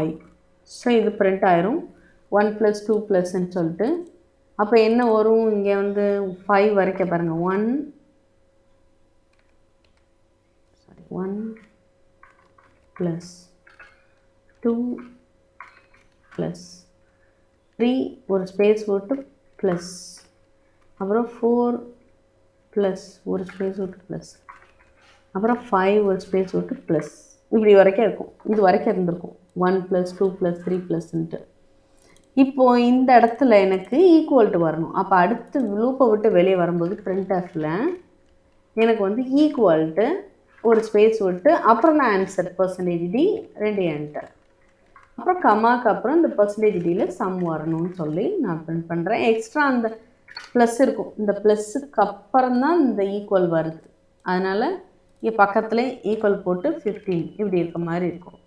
ஐ. ஸோ இது பிரிண்ட் ஆயிரும் 1 + 2 +ன்னு சொல்லிட்டு. அப்போ என்ன வரும்? இங்கே வந்து 5 வரைக்கும் பாருங்கள். 1 + 2 + 3 ஒரு ஸ்பேஸ் விட்டு ப்ளஸ், அப்புறம் 4 + ஒரு ஸ்பேஸ் விட்டு ப்ளஸ், அப்புறம் 5 ஒரு ஸ்பேஸ் விட்டு ப்ளஸ், இப்படி வரைக்கும் இருக்கும். இது வரைக்கும் இருந்திருக்கும் 1 + 2 + 3 +ன்ட்டு. இப்போது இந்த இடத்துல எனக்கு ஈக்குவல் டு வரணும். அப்போ அடுத்து லூப்பை விட்டு வெளியே வரும்போது பிரிண்ட் ஆஃபில் எனக்கு வந்து ஈக்குவல் டு ஒரு ஸ்பேஸ் விட்டு அப்புறம் நான் ஆன்சர் பர்சன்டேஜ் டி 2 என்டர், அப்புறம் கமாக்கு அப்புறம் இந்த பர்சன்டேஜ் டியில் சம் வரணும்னு சொல்லி நான் பிரிண்ட் பண்ணுறேன். எக்ஸ்ட்ரா அந்த ப்ளஸ் இருக்கும். இந்த ப்ளஸ்ஸுக்கு அப்புறம் தான் இந்த ஈக்குவல் வருது. அதனால் இங்கே பக்கத்தில் ஈக்குவல் போட்டு 15 இப்படி இருக்க மாதிரி இருக்கும்.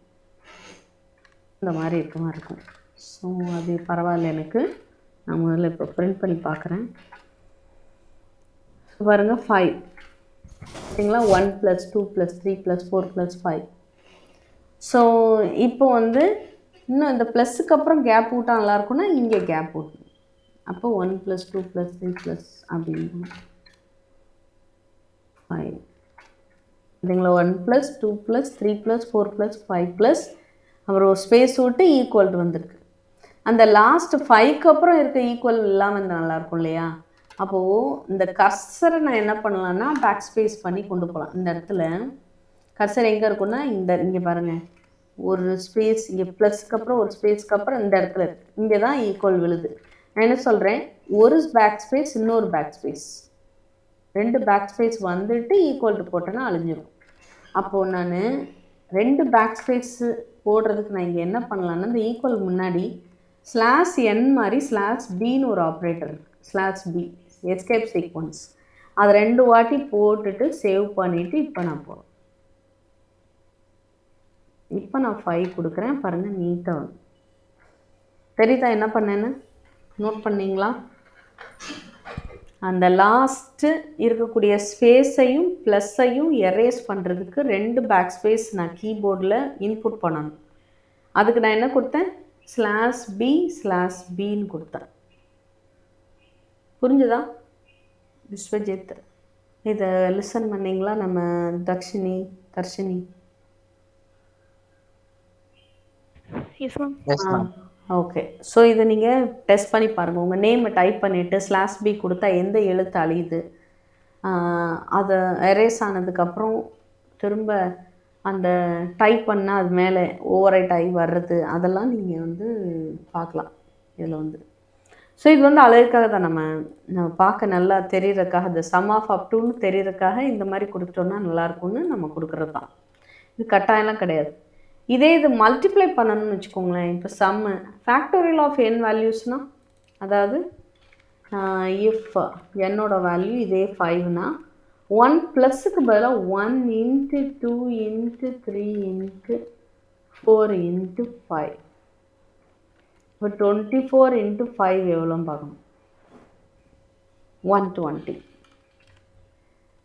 இந்த மாதிரி இருக்க மாதிரி இருக்கும். ஸோ அது பரவாயில்ல எனக்கு. நான் முதல்ல இப்போ பிரிண்ட் பண்ணி பார்க்குறேன். பாருங்கள் 5 சரிங்களா? 1 + 2 + 3 + 4 + 5. ஸோ இப்போ வந்து இன்னும் இந்த ப்ளஸ்ஸுக்கு அப்புறம் கேப் விட்டால் நல்லாயிருக்குன்னா இங்கே கேப் விட்டணும். அப்போ 1 + 2 + 3 அப்படின்னு 5 சரிங்களா? 1 + 2 + 3 + 4 + 5 அப்புறம் ஒரு ஸ்பேஸ் விட்டு ஈக்குவல் வந்துருக்கு. அந்த லாஸ்ட் 5க்கு அப்புறம் இருக்க ஈக்குவல் இல்லாமல் இருந்தால் நல்லாயிருக்கும் இல்லையா? அப்போது இந்த கர்சரை நான் என்ன பண்ணலான்னா பேக் ஸ்பேஸ் பண்ணி கொண்டு போகலாம். இந்த இடத்துல கர்சர் எங்கே இருக்குன்னா இங்கே பாருங்கள், ஒரு ஸ்பேஸ் இங்கே ப்ளஸ்க்கு அப்புறம் ஒரு ஸ்பேஸ்க்கு அப்புறம் இந்த இடத்துல இருக்குது. இங்கே தான் ஈக்குவல் விழுது. நான் என்ன சொல்கிறேன், ஒரு பேக் ஸ்பேஸ் இன்னொரு பேக் ஸ்பேஸ், 2 பேக் ஸ்பேஸ் வந்துட்டு ஈக்குவல் டு போட்டேன்னா அழிஞ்சிடும். அப்போது நான் 2 பேக் ஸ்பேஸு போடுறதுக்கு நான் இங்கே என்ன பண்ணலான்னா இந்த ஈக்குவல் முன்னாடி ஸ்லாஷ் n மாதிரி ஸ்லாஷ் பின்னு ஒரு operator slash b escape sequence அது 2 வாட்டி போட்டுட்டு சேவ் பண்ணிவிட்டு இப்போ நான் போகிறேன். இப்போ நான் 5 கொடுக்குறேன் பாருங்கள், நீட்டாக வந்து தெரியுதா என்ன பண்ணேன்னு நோட் பண்ணிங்களா? அந்த லாஸ்ட்டு இருக்கக்கூடிய ஸ்பேஸையும் ப்ளஸ்ஸையும் எரேஸ் பண்ணுறதுக்கு 2 பேக் ஸ்பேஸ் நான் கீபோர்டில் இன்புட் பண்ணணும். அதுக்கு நான் என்ன கொடுத்தேன், /b/bன்னு கொடுத்தேன். புரிஞ்சுதா விஸ்வஜித்? இதை லிசன் பண்ணிங்களா நம்ம Dharshini? Yes ma'am. Yes ma'am. Okay. So இதை நீங்கள் டெஸ்ட் பண்ணி பாருங்கள். உங்கள் நேமை டைப் பண்ணிவிட்டு /b கொடுத்தா எந்த எழுத்து அழியுது, அதை எரேஸ் ஆனதுக்கப்புறம் திரும்ப அந்த டைப் பண்ணால் அது மேலே ஓவரைட் ஆகி வர்றது அதெல்லாம் நீங்கள் வந்து பார்க்கலாம் இதில் வந்து. ஸோ இது வந்து அழகுக்காக தான் நம்ம பார்க்க நல்லா தெரியறதுக்காக, இந்த சம் ஆஃப் அப் டூன்னு தெரியறதுக்காக இந்த மாதிரி கொடுத்துட்டோன்னா நல்லாயிருக்கும்னு நம்ம கொடுக்குறது தான். இது கட்டாயம்லாம் கிடையாது. இதே இது மல்டிப்ளை பண்ணணும்னு வச்சுக்கோங்களேன். இப்போ சம்மு ஃபேக்டோரியல் ஆஃப் n வேல்யூஸ்னால், அதாவது இஃப் என்னோட வேல்யூ இதே 5னா 1 ப்ளஸுக்கு பதிலாக 1 × 2 × 3 × 4 × 5. இப்போ 24 × 5 எவ்வளோன்னு பார்க்கணும், 120.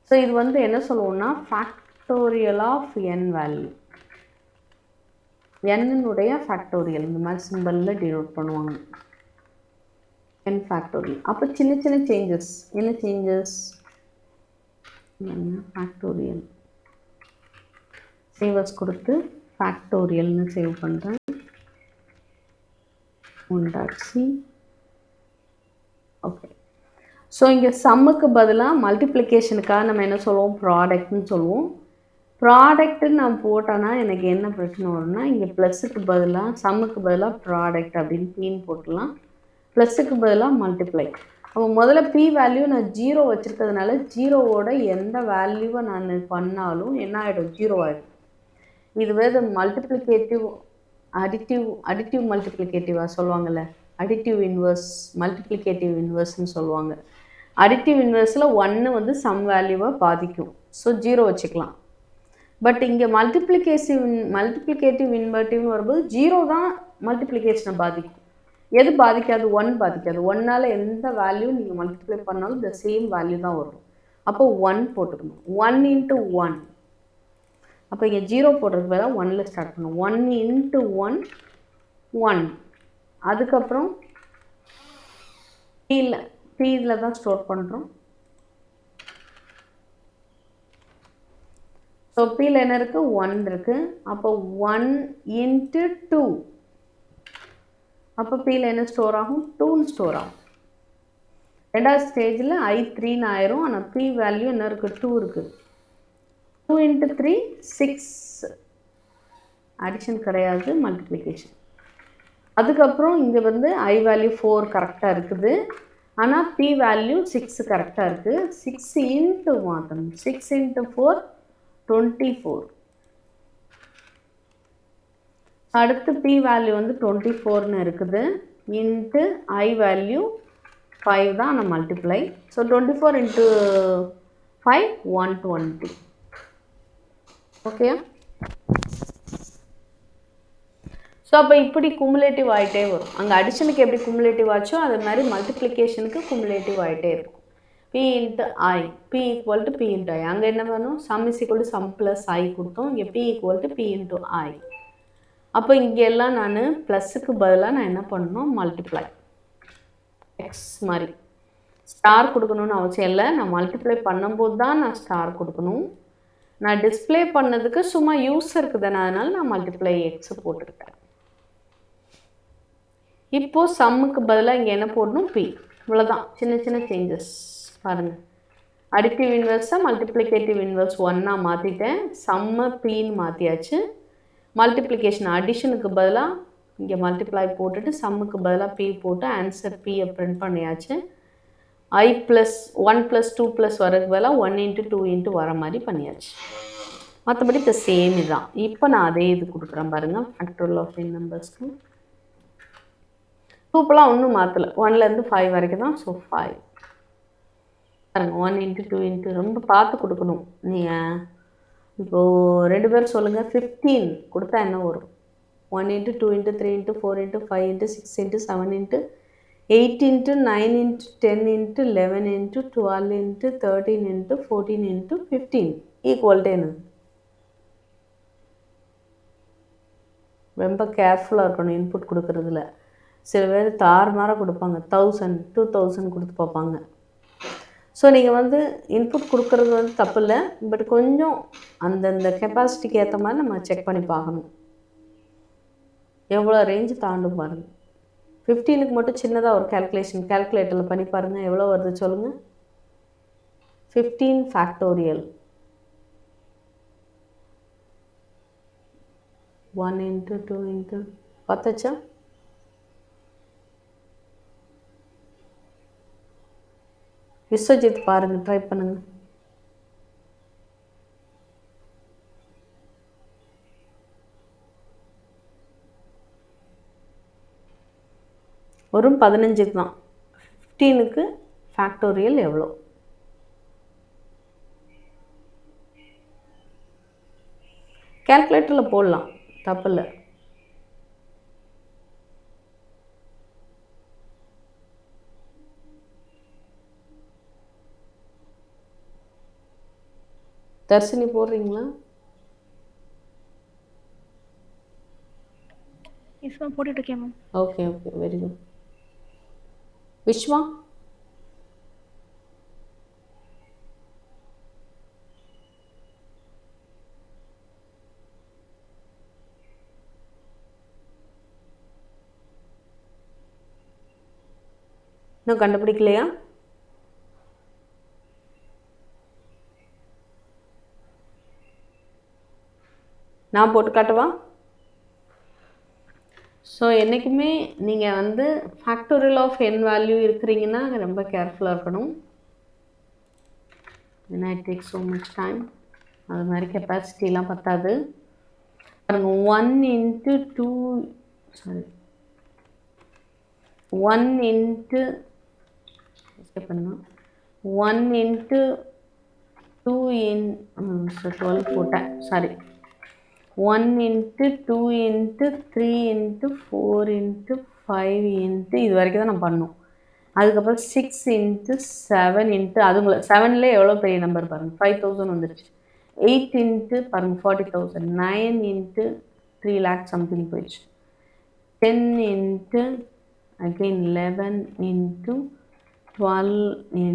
ஸோ இது வந்து என்ன சொல்லுவோம்னா ஃபேக்டோரியல் ஆஃப் n வேல்யூ, என்னுடைய ஃபேக்டோரியல் இந்த மாதிரி சிம்பிளில் டினோட் பண்ணுவாங்க, n ஃபேக்டோரியல். அப்போ சின்ன சின்ன சேஞ்சஸ், என்ன சேஞ்சஸ், ஃபேக்டோரியல் சேவர்ஸ் கொடுத்து ஃபேக்டோரியல்னு சேவ் பண்ணுறேன். 1.c. ஓகே. ஸோ இங்கே சம்முக்கு பதிலாக மல்டிப்ளிகேஷனுக்காக நம்ம என்ன சொல்லுவோம், ப்ராடக்ட்னு சொல்லுவோம். ப்ராடக்ட்டுன்னு நான் போட்டேன்னா எனக்கு என்ன பிரச்சனை வரும்னா, இங்கே ப்ளஸுக்கு பதிலாக சம்முக்கு பதிலாக ப்ராடக்ட் அப்படின்னு பீன்னு போட்டுடலாம், ப்ளஸுக்கு பதிலாக மல்டிப்ளை. அப்போ முதல்ல பி வேல்யூ நான் 0 வச்சுருக்கிறதுனால 0வோட எந்த வேல்யூவை நான் பண்ணாலும் என்ன ஆகிடும், 0 ஆகிடும். இதுவே இது மல்டிப்ளிகேட்டிவ் அடிட்டிவ் மல்டிப்ளிகேட்டிவாக சொல்லுவாங்கள்ல, அடிட்டிவ் இன்வர்ஸ் மல்டிப்ளிகேட்டிவ் இன்வர்ஸ்ன்னு சொல்லுவாங்க. அடிட்டிவ் இன்வர்ஸில் 1 வந்து சம் வேல்யூவை பாதிக்கும், ஸோ 0 வச்சுக்கலாம். பட் இங்கே மல்டிப்ளிகேட்டிவ் இன்வெர்ட்டிவ்னு வரும்போது 0 தான் மல்டிப்ளிகேஷனை பாதிக்கும். எது பாதிக்காது, 1 பாதிக்காது. 1ஆல் எந்த வேல்யூ நீங்கள் மல்டிப்ளை பண்ணாலும் இந்த சேம் வேல்யூ தான் வரும். அப்போ 1 போட்டுக்கணும். 1 × 1. அப்போ இங்கே 0 போடுறதுக்கு பதிலாக 1ல் ஸ்டார்ட் பண்ணணும். 1 × 1 1. அதுக்கப்புறம் பீயில் தான் ஸ்டோர் பண்ணுறோம். ஸோ பீயில் என்ன இருக்குது, 1 இருக்குது. அப்போ 1 × 2. அப்போ பீயில் என்ன ஸ்டோர் ஆகும், 2ன்னு ஸ்டோர் ஆகும். ரெண்டாவது ஸ்டேஜில் I3ன்னு ஆயிரும். ஆனால் பி வேல்யூ என்ன இருக்குது, 2 இருக்குது. 2 × 3 6. அடிஷன் கிடையாது, மல்டிப்ளிகேஷன். அதுக்கப்புறம் இங்கே வந்து I வேல்யூ 4 கரெக்டாக இருக்குது, ஆனால் பி வேல்யூ 6 கரெக்டாக இருக்குது. 6 × மாற்றணும். 6 × 4 24. அடுத்து பி வேல்யூ வந்து 24ன்னு இருக்குது, இன்ட்டு I வேல்யூ 5 தான் நான் மல்டிப்ளை. ஸோ 24 × 5 120. ஓகேயா? ஸோ அப்போ இப்படி குமுலேட்டிவ் ஆகிட்டே வரும். அங்கே அடிஷனுக்கு எப்படி குமுலேட்டிவ் ஆச்சோ அது மாதிரி மல்டிப்ளிகேஷனுக்கு குமுலேட்டிவ் ஆகிட்டே இருக்கும். P × I, P = P × I. அங்கே என்ன வேணும், சம் = சம் + I கொடுத்தோம். இங்கே P = P × I. அப்போ இங்கே எல்லாம் நான் ப்ளஸுக்கு பதிலாக நான் என்ன பண்ணணும், மல்டிப்ளை எக்ஸ் மாதிரி ஸ்டார் கொடுக்கணும்னு அவசியம் இல்லை. நான் மல்டிப்ளை பண்ணும்போது தான் நான் ஸ்டார் கொடுக்கணும். நான் டிஸ்பிளே பண்ணதுக்கு சும்மா யூஸருக்கு தானே, அதனால நான் மல்டிப்ளை எக்ஸ் போட்டுக்கிட்டேன். இப்போது சம்முக்கு பதிலாக இங்கே என்ன போடணும், பி. இவ்வளோதான், சின்ன சின்ன சேஞ்சஸ் பாருங்கள். அடிட்டிவ் இன்வெர்ஸை மல்டிப்ளிகேட்டிவ் இன்வெர்ஸ் 1ஆக மாற்றிட்டேன். சம்மை பின்னு மாற்றியாச்சு. மல்டிப்ளிகேஷன் அடிஷனுக்கு பதிலாக இங்கே மல்டிப்ளை போட்டுட்டு சம்முக்கு பதிலாக பி போட்டு ஆன்சர் பியை பிரிண்ட் பண்ணியாச்சு. I + 1 + 2 + வரதுக்கு பதிலாக 1 × 2 × வர மாதிரி பண்ணியாச்சு. மற்றபடி இந்த சேம் இதுதான். இப்போ நான் அதே இது கொடுக்குறேன் பாருங்கள். ஃபேக்டோரியல் ஆஃப் n நம்பர்ஸ்க்கு சூப்பராக ஒன்றும் மாற்றலை. 1லேருந்து 5 வரைக்கும் தான். ஸோ 5 பாருங்க. 1 × 2 × ரொம்ப பார்த்து கொடுக்கணும். நீங்கள் இப்போது 2 பேர் சொல்லுங்கள். 15 கொடுத்தா என்ன வரும்? 1 × 2 × 3 × 4 × 5 × 6 × 7 × 8 × 9 × 10 × 11 × 12 × 13 × 14 × 15 ஈக்குவல் டு என்னது? ரொம்ப கேர்ஃபுல்லாக இருக்கணும் இன்புட் கொடுக்குறதுல. சில பேர் தாறுமாறாக கொடுப்பாங்க. 1000 2000 கொடுத்து பார்ப்பாங்க. ஸோ நீங்கள் இன்புட் கொடுக்குறது தப்பு இல்லை. பட் கொஞ்சம் அந்தந்த கெப்பாசிட்டிக்கு ஏற்ற மாதிரி நம்ம செக் பண்ணி பார்க்கணும். எவ்வளோ ரேஞ்சு தாண்டும் பாருங்கள். 15க்கு மட்டும் சின்னதாக ஒரு கால்குலேட்டரில் பண்ணி பாருங்கள். எவ்வளோ வருது சொல்லுங்கள். 15 ஃபேக்டோரியல் 1 × 2 × பார்த்தாச்சா? விஸ்வஜித் பாருங்கள், ட்ரை பண்ணுங்கள். ஒரு 15 தான். 15க்கு ஃபேக்டோரியல் எவ்வளோ? கால்குலேட்டரில் போடலாம், தப்பில்லை. தர்ஷினி போடுறீங்களா? எஸ் மேம், போட்டுட்ருக்கேன் ma'am. Okay okay, very good. Vishwa? இன்னும் கண்டுபிடிக்கலையா? நான் போட்டு காட்டவா? ஸோ என்றைக்குமே நீங்கள் ஃபேக்டோரியல் ஆஃப் n வேல்யூ இருக்கிறீங்கன்னா ரொம்ப கேர்ஃபுல்லாக இருக்கணும். ஏன்னா it take so much time. அது மாதிரி கெப்பாசிட்டிலாம் பத்தாது. பாருங்க, 1 × 2 சாரி 1 × 1 × 2 12 போட்டேன், சாரி 1 × 2 × 3 × 4 × 5 × இது வரைக்கும் தான் நான் பண்ணணும். அதுக்கப்புறம் 6 × 7 × அது 7ல் எவ்வளோ பெரிய நம்பர் பாருங்கள், 5000 வந்துடுச்சு. 8 × பாருங்கள் 40,000. 9 × 3 lakh சம்திங் போயிடுச்சு. 10 × again 11 × 12 ×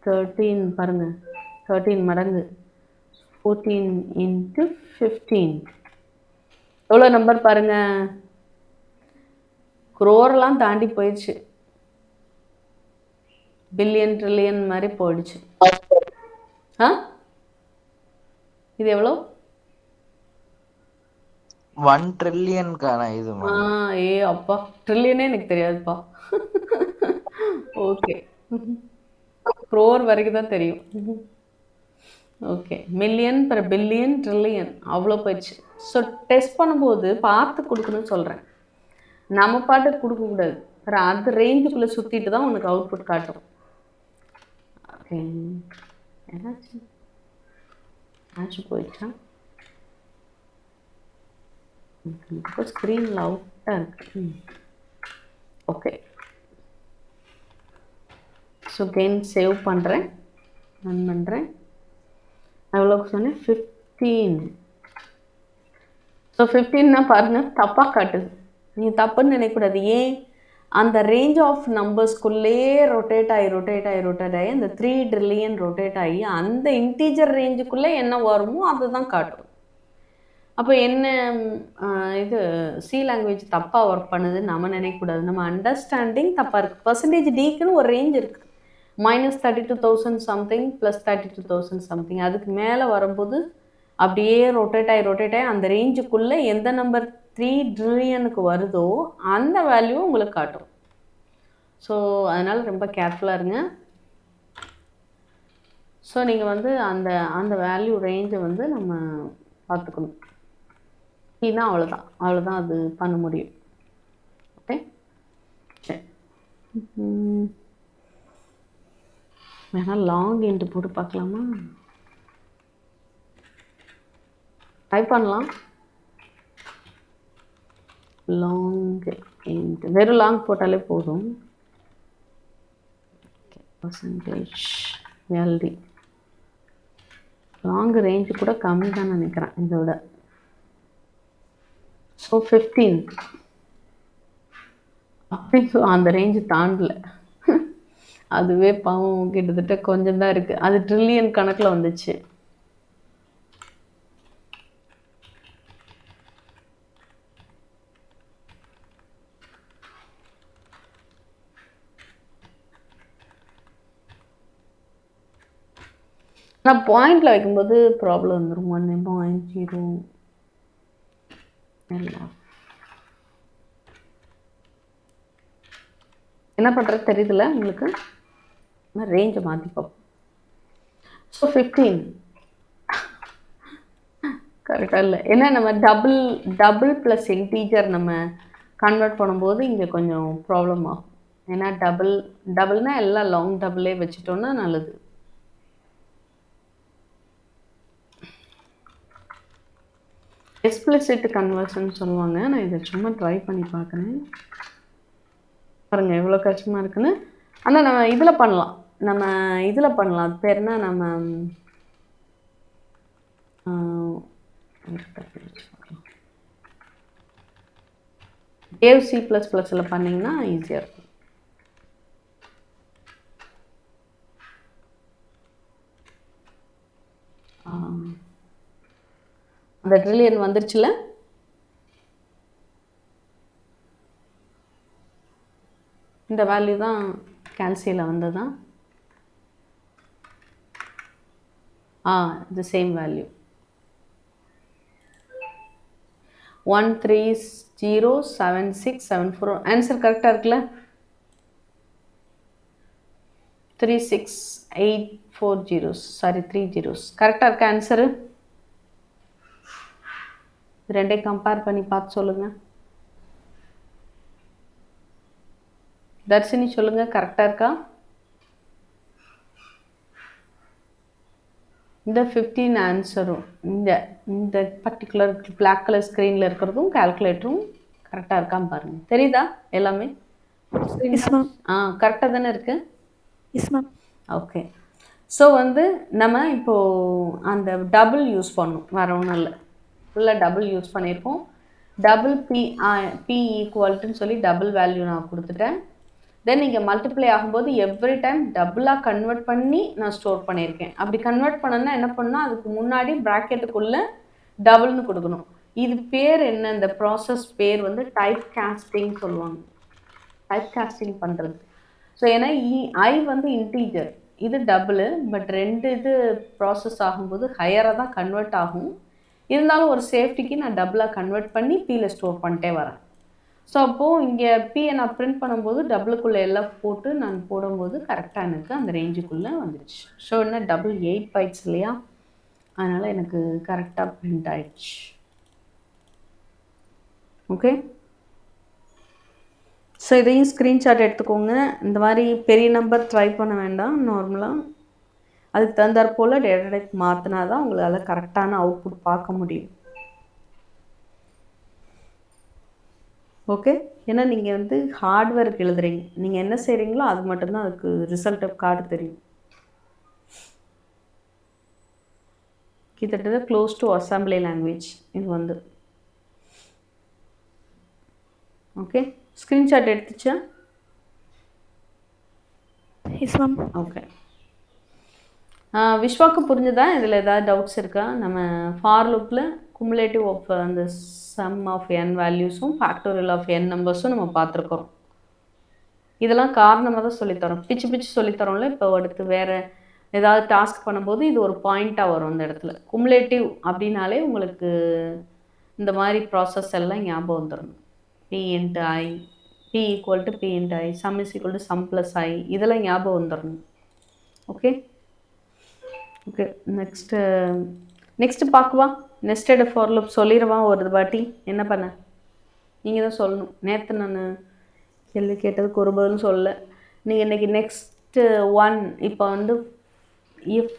13 பாருங்கள், 13 மடங்கு. 14 × 15 எவ்வளோ நம்பர் பாருங்கள். குரோரெலாம் தாண்டி போயிடுச்சு. பில்லியன் ட்ரில்லியன் மாதிரி போயிடுச்சு. இது எவ்வளோ? 1 ட்ரில்லியனுக்கான இது. ஏ அப்பா, ட்ரில்லியனே எனக்கு தெரியாதுப்பா. ஓகே, குரோர் வரைக்கும் தான் தெரியும். Okay, million per billion trillion அவ்வளோ போயிடுச்சு. ஸோ டெஸ்ட் பண்ணும்போது பார்த்து கொடுக்கணும்னு சொல்கிறேன். நம்ம பாட்டுக்கு கொடுக்கக்கூடாது. அது ரேஞ்சுக்குள்ளே சுற்றிட்டு தான் உனக்கு அவுட்புட் காட்டும். ஓகே, ஏதாச்சும் போயிடுச்சா? இப்போ ஸ்க்ரீனில் அவுட்டாக இருக்கு. ஓகே, ஸோ கெயின் சேவ் பண்ணுறேன், ரன் பண்ணுறேன். எவ்வளோக்கு சொன்னேன்? 15. ஸோ 15னா பாருங்கள், தப்பாக காட்டுது. நீங்கள் தப்புன்னு நினைக்கக்கூடாது. ஏன்? அந்த ரேஞ்ச் ஆஃப் நம்பர்ஸ்குள்ளேயே ரொட்டேட் ஆகி அந்த 3 ட்ரில்லியன் ரொட்டேட் ஆகி அந்த இன்டீஜர் ரேஞ்சுக்குள்ளே என்ன வருமோ அதை தான் காட்டும். அப்போ என்ன இது சி லாங்குவேஜ் தப்பாக ஒர்க் பண்ணுதுன்னு நம்ம நினைக்கக்கூடாது. நம்ம அண்டர்ஸ்டாண்டிங் தப்பாக இருக்குது. பர்சன்டேஜ் டிக்குன்னு ஒரு ரேஞ்ச் இருக்குது. -32,000 சம்திங் +32,000 சம்திங். அதுக்கு மேலே வரும்போது அப்படியே ரொட்டேட் ஆகி அந்த ரேஞ்சுக்குள்ளே எந்த நம்பர் 3 ட்ரில்லியனுக்கு வருதோ அந்த வேல்யூ உங்களுக்கு காட்டும். ஸோ அதனால் ரொம்ப கேர்ஃபுல்லாக இருங்க. ஸோ நீங்கள் வந்து அந்த அந்த வேல்யூ ரேஞ்சை வந்து நம்ம பார்த்துக்கணும். கீனா அவ்வளோதான் அது பண்ண முடியும். ஓகே, சரி. வேணா லாங் இன்ட்டு போட்டு பார்க்கலாமா? ட்ரை பண்ணலாம். லாங் இன்ட்டு வெறும் லாங் போட்டாலே போதும். பர்சன்டேஜ் எல்டி லாங் ரேஞ்சு கூட கம்மி தான் நினைக்கிறேன் இதோட. ஸோ 15 அப்படி அந்த ரேஞ்சு தாண்டல. அதுவே பாவம் கிட்டத்தட்ட கொஞ்சம் தான் இருக்குது. அது ட்ரில்லியன் கணக்கில் வந்துச்சு. நான் பாயிண்டில் வைக்கும்போது ப்ராப்ளம் வந்துடும். 1.0 என்ன பண்ணுறது தெரியுதுல்ல உங்களுக்கு? ரேஞ்சை மாற்றிப்போம். ஸோ 15 கரெக்டாக இல்லை. ஏன்னா நம்ம டபுள் ப்ளஸ் இன்டீஜர் நம்ம கன்வெர்ட் பண்ணும்போது இங்கே கொஞ்சம் ப்ராப்ளம் ஆகும். ஏன்னா டபுள்னா எல்லாம் லாங் டபுளே வச்சுட்டோன்னா நல்லது. எக்ஸ்பிளிசிட் கன்வர்ஷன் சொல்லுவாங்க. நான் இதை சும்மா ட்ரை பண்ணி பார்க்குறேன். பாருங்கள் எவ்வளோ கஷ்டமாக இருக்குன்னு. ஆனால் நம்ம இதில் பண்ணலாம். அது பேர் என்ன? நம்ம C++ல் பண்ணிங்கன்னா ஈஸியாக இருக்கும். அந்த ட்ரில்லியன் வந்துருச்சுல. இந்த வேல்யூ தான் கேல்சியில் வந்ததா? the same value 1307674. ஆன்சர் கரெக்டாக இருக்குல்ல? 36840 சாரி 3 zeros கரெக்டாக இருக்க ஆன்சரு? ரெண்டையும் கம்பேர் பண்ணி பார்த்து சொல்லுங்கள். தர்ஷினி சொல்லுங்கள், கரெக்டாக இருக்கா? இந்த 15 ஆன்சரும் இந்த பர்டிகுலர் பிளாக் கலர் ஸ்க்ரீனில் இருக்கிறதும் கால்குலேட்டரும் கரெக்டாக இருக்கான்னு பாருங்கள். தெரியுதா எல்லாமே? கரெக்டாக தானே இருக்குது? S ma'am. ஓகே. ஸோ வந்து நம்ம இப்போது அந்த டபுள் யூஸ் பண்ணணும், வேறு ஒன்றும் இல்லை. ஃபுல்லாக டபுள் யூஸ் பண்ணியிருக்கோம். டபுள் பி ஈக்குவல்ட்டுன்னு சொல்லி டபுள் வேல்யூ நான் கொடுத்துட்டேன். தென் இங்கே மல்டிப்ளை ஆகும்போது எவ்ரி டைம் டபுளாக கன்வெர்ட் பண்ணி நான் ஸ்டோர் பண்ணியிருக்கேன். அப்படி கன்வெர்ட் பண்ணனா என்ன பண்ணால் அதுக்கு முன்னாடி ப்ராக்கெட்டுக்குள்ளே டபுள்னு கொடுக்கணும். இது பேர் என்ன? இந்த ப்ராசஸ் பேர் வந்து டைப் காஸ்டிங் சொல்லுவாங்க. டைப் காஸ்டிங் பண்ணுறது. ஸோ ஏன்னா ஐ வந்து இன்டீஜர், இது டபுளு, பட் இது ப்ராசஸ் ஆகும்போது ஹையராக தான் கன்வெர்ட் ஆகும். இருந்தாலும் ஒரு சேஃப்டிக்கு நான் டபுளாக கன்வெர்ட் பண்ணி பியில் ஸ்டோர் பண்ணிட்டே வரேன். ஸோ அப்போது இங்கே பியை நான் பிரிண்ட் பண்ணும்போது டபுளுக்குள்ளே எல்லாம் போட்டு நான் போடும்போது கரெக்டாக எனக்கு அந்த ரேஞ்சுக்குள்ளே வந்துடுச்சு. ஸோ என்ன 8 bytes இல்லையா? அதனால் எனக்கு கரெக்டாக பிரிண்ட் ஆயிடுச்சு. ஓகே. ஸோ இதையும் ஸ்க்ரீன்ஷாட் எடுத்துக்கோங்க. இந்த மாதிரி பெரிய நம்பர் ட்ரை பண்ண வேண்டாம். நார்மலாக அதுக்கு தகுந்தாற் போல் டேட்டா டைப் மாற்றினா தான் உங்களால் கரெக்டான அவுட்புட் பார்க்க முடியும். ஓகே. ஏன்னா நீங்கள் வந்து ஹார்ட்வேருக்கு எழுதுறீங்க, நீங்கள் என்ன செய்கிறீங்களோ அது மட்டும்தான் அதுக்கு ரிசல்ட் கார்டு தெரியும். கிட்டத்தட்ட க்ளோஸ் டு அசம்பிளி லாங்குவேஜ் இது வந்து. ஓகே, ஸ்க்ரீன்ஷாட் எடுத்துச்சா? Yes ma'am. ஓகே. விஸ்வாக்கு புரிஞ்சுதா? இதில் ஏதாவது டவுட்ஸ் இருக்கா? நம்ம ஃபார் லூப்பில் குமுலேட்டிவ் ஆஃப் அந்த சம் ஆஃப் n வேல்யூஸும் ஃபேக்டோரியல் ஆஃப் n நம்பர்ஸும் நம்ம பார்த்துருக்கோம். இதெல்லாம் காரணமாக தான் சொல்லித்தரோம், பிச்சு சொல்லித்தரோம்ல. இப்போ அடுத்து வேறு ஏதாவது டாஸ்க் பண்ணும்போது இது ஒரு பாயிண்ட்டாக வரும். அந்த இடத்துல குமுலேட்டிவ் அப்படின்னாலே உங்களுக்கு இந்த மாதிரி ப்ராசஸ் எல்லாம் ஞாபகம் வந்துடணும். p into i, p equal to p into i, sum is equal to sum plus i, இதெல்லாம் ஞாபகம் வந்துடணும். ஓகே. ஓகே, நெக்ஸ்ட்டு பார்க்குவா. நெஸ்டட் ஃபார் லூப் சொல்லிடுவா ஒரு வாட்டி. என்ன பண்ண நீங்கள் தான் சொல்லணும். நேற்று நான் கேள்வி கேட்டதுக்கு ஒரு பதிலும் சொல்லலை. நீங்கள் இன்றைக்கி நெக்ஸ்ட்டு ஒன் இப்போ வந்து இஃப்